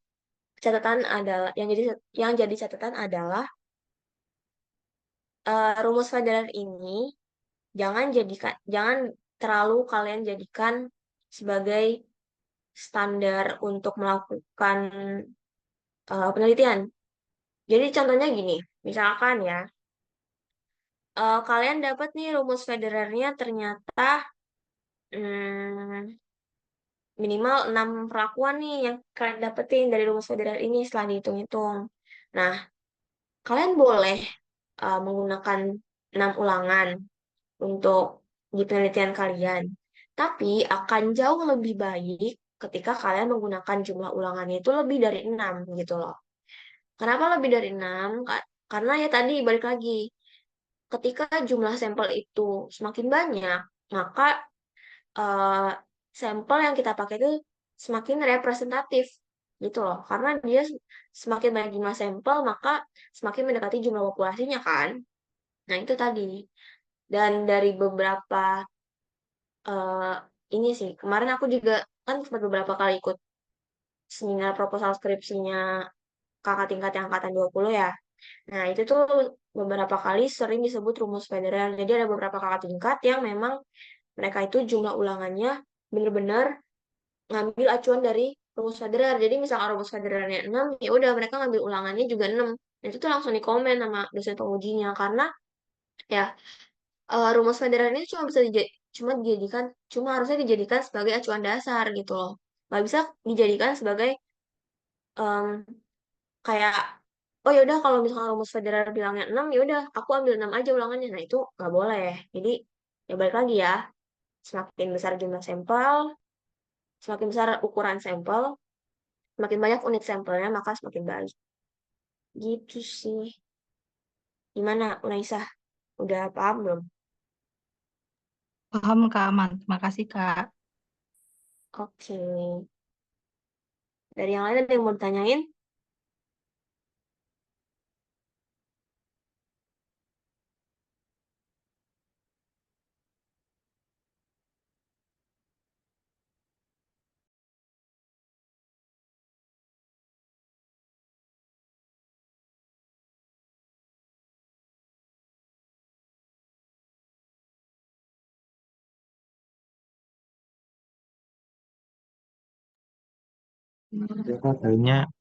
catatan adalah yang jadi catatan adalah rumus Federer ini jangan terlalu kalian jadikan sebagai standar untuk melakukan penelitian. Jadi contohnya gini, misalkan ya, kalian dapat nih rumus Federernya ternyata hmm, minimal 6 perlakuan nih yang kalian dapetin dari rumus federal ini setelah dihitung-hitung. Nah, kalian boleh menggunakan 6 ulangan untuk di penelitian kalian. Tapi akan jauh lebih baik ketika kalian menggunakan jumlah ulangannya itu lebih dari 6 gitu loh. Kenapa lebih dari 6? Karena ya tadi balik lagi, ketika jumlah sampel itu semakin banyak, maka eh, sampel yang kita pakai itu semakin representatif. gitu loh. Karena dia semakin banyak jumlah sampel, maka semakin mendekati jumlah populasinya kan. Nah, itu tadi. Dan dari beberapa eh ini sih, kemarin aku juga kan sempat beberapa kali ikut seminar proposal skripsinya kakak tingkat yang angkatan 20 ya. Nah, itu tuh beberapa kali sering disebut rumus federal. Jadi ada beberapa kakak tingkat yang memang mereka itu jumlah ulangannya bener-bener ngambil acuan dari rumus federal. Jadi misalnya rumus federalnya 6, ya udah mereka ngambil ulangannya juga 6. Nah, itu tuh langsung dikomen sama dosen pengujinya karena ya rumus federal ini cuma dijadikan cuma harusnya dijadikan sebagai acuan dasar gitu loh. Nggak bisa dijadikan sebagai em, kayak oh yaudah kalau misalnya rumus federal bilangnya 6 ya udah aku ambil 6 aja ulangannya. Nah, itu nggak boleh. Jadi ya balik lagi ya, semakin besar jumlah sampel, semakin besar ukuran sampel, semakin banyak unit sampelnya maka semakin baik. Gitu sih. Gimana, Unaisah? Udah paham belum? Paham Kak Aman. Terima kasih Kak. Oke. Dari yang lain ada yang mau ditanyain? Ya, Kak, kayaknya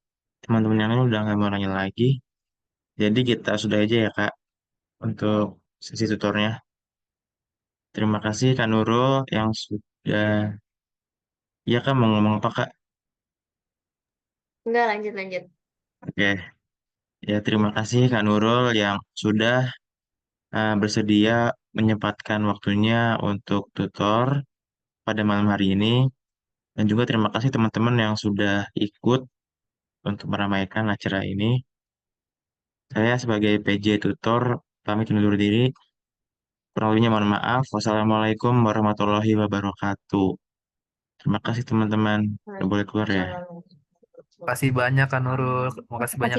teman-teman yang lain udah nggak mau nanya lagi. Jadi kita sudah aja ya Kak untuk sesi tutornya. Terima kasih Kak Nurul yang sudah, ya Kak mau ngomong apa Kak? Enggak, lanjut, lanjut. Oke, ya terima kasih Kak Nurul yang sudah bersedia menyempatkan waktunya untuk tutor pada malam hari ini. Dan juga terima kasih teman-teman yang sudah ikut untuk meramaikan acara ini. Saya sebagai PJ Tutor pamit undur diri. Kurang lebihnya mohon maaf. Wassalamualaikum warahmatullahi wabarakatuh. Terima kasih teman-teman. Udah boleh keluar ya. Waalaikumsalam. Makasih banyak Kak Nurul, makasih banyak Makasih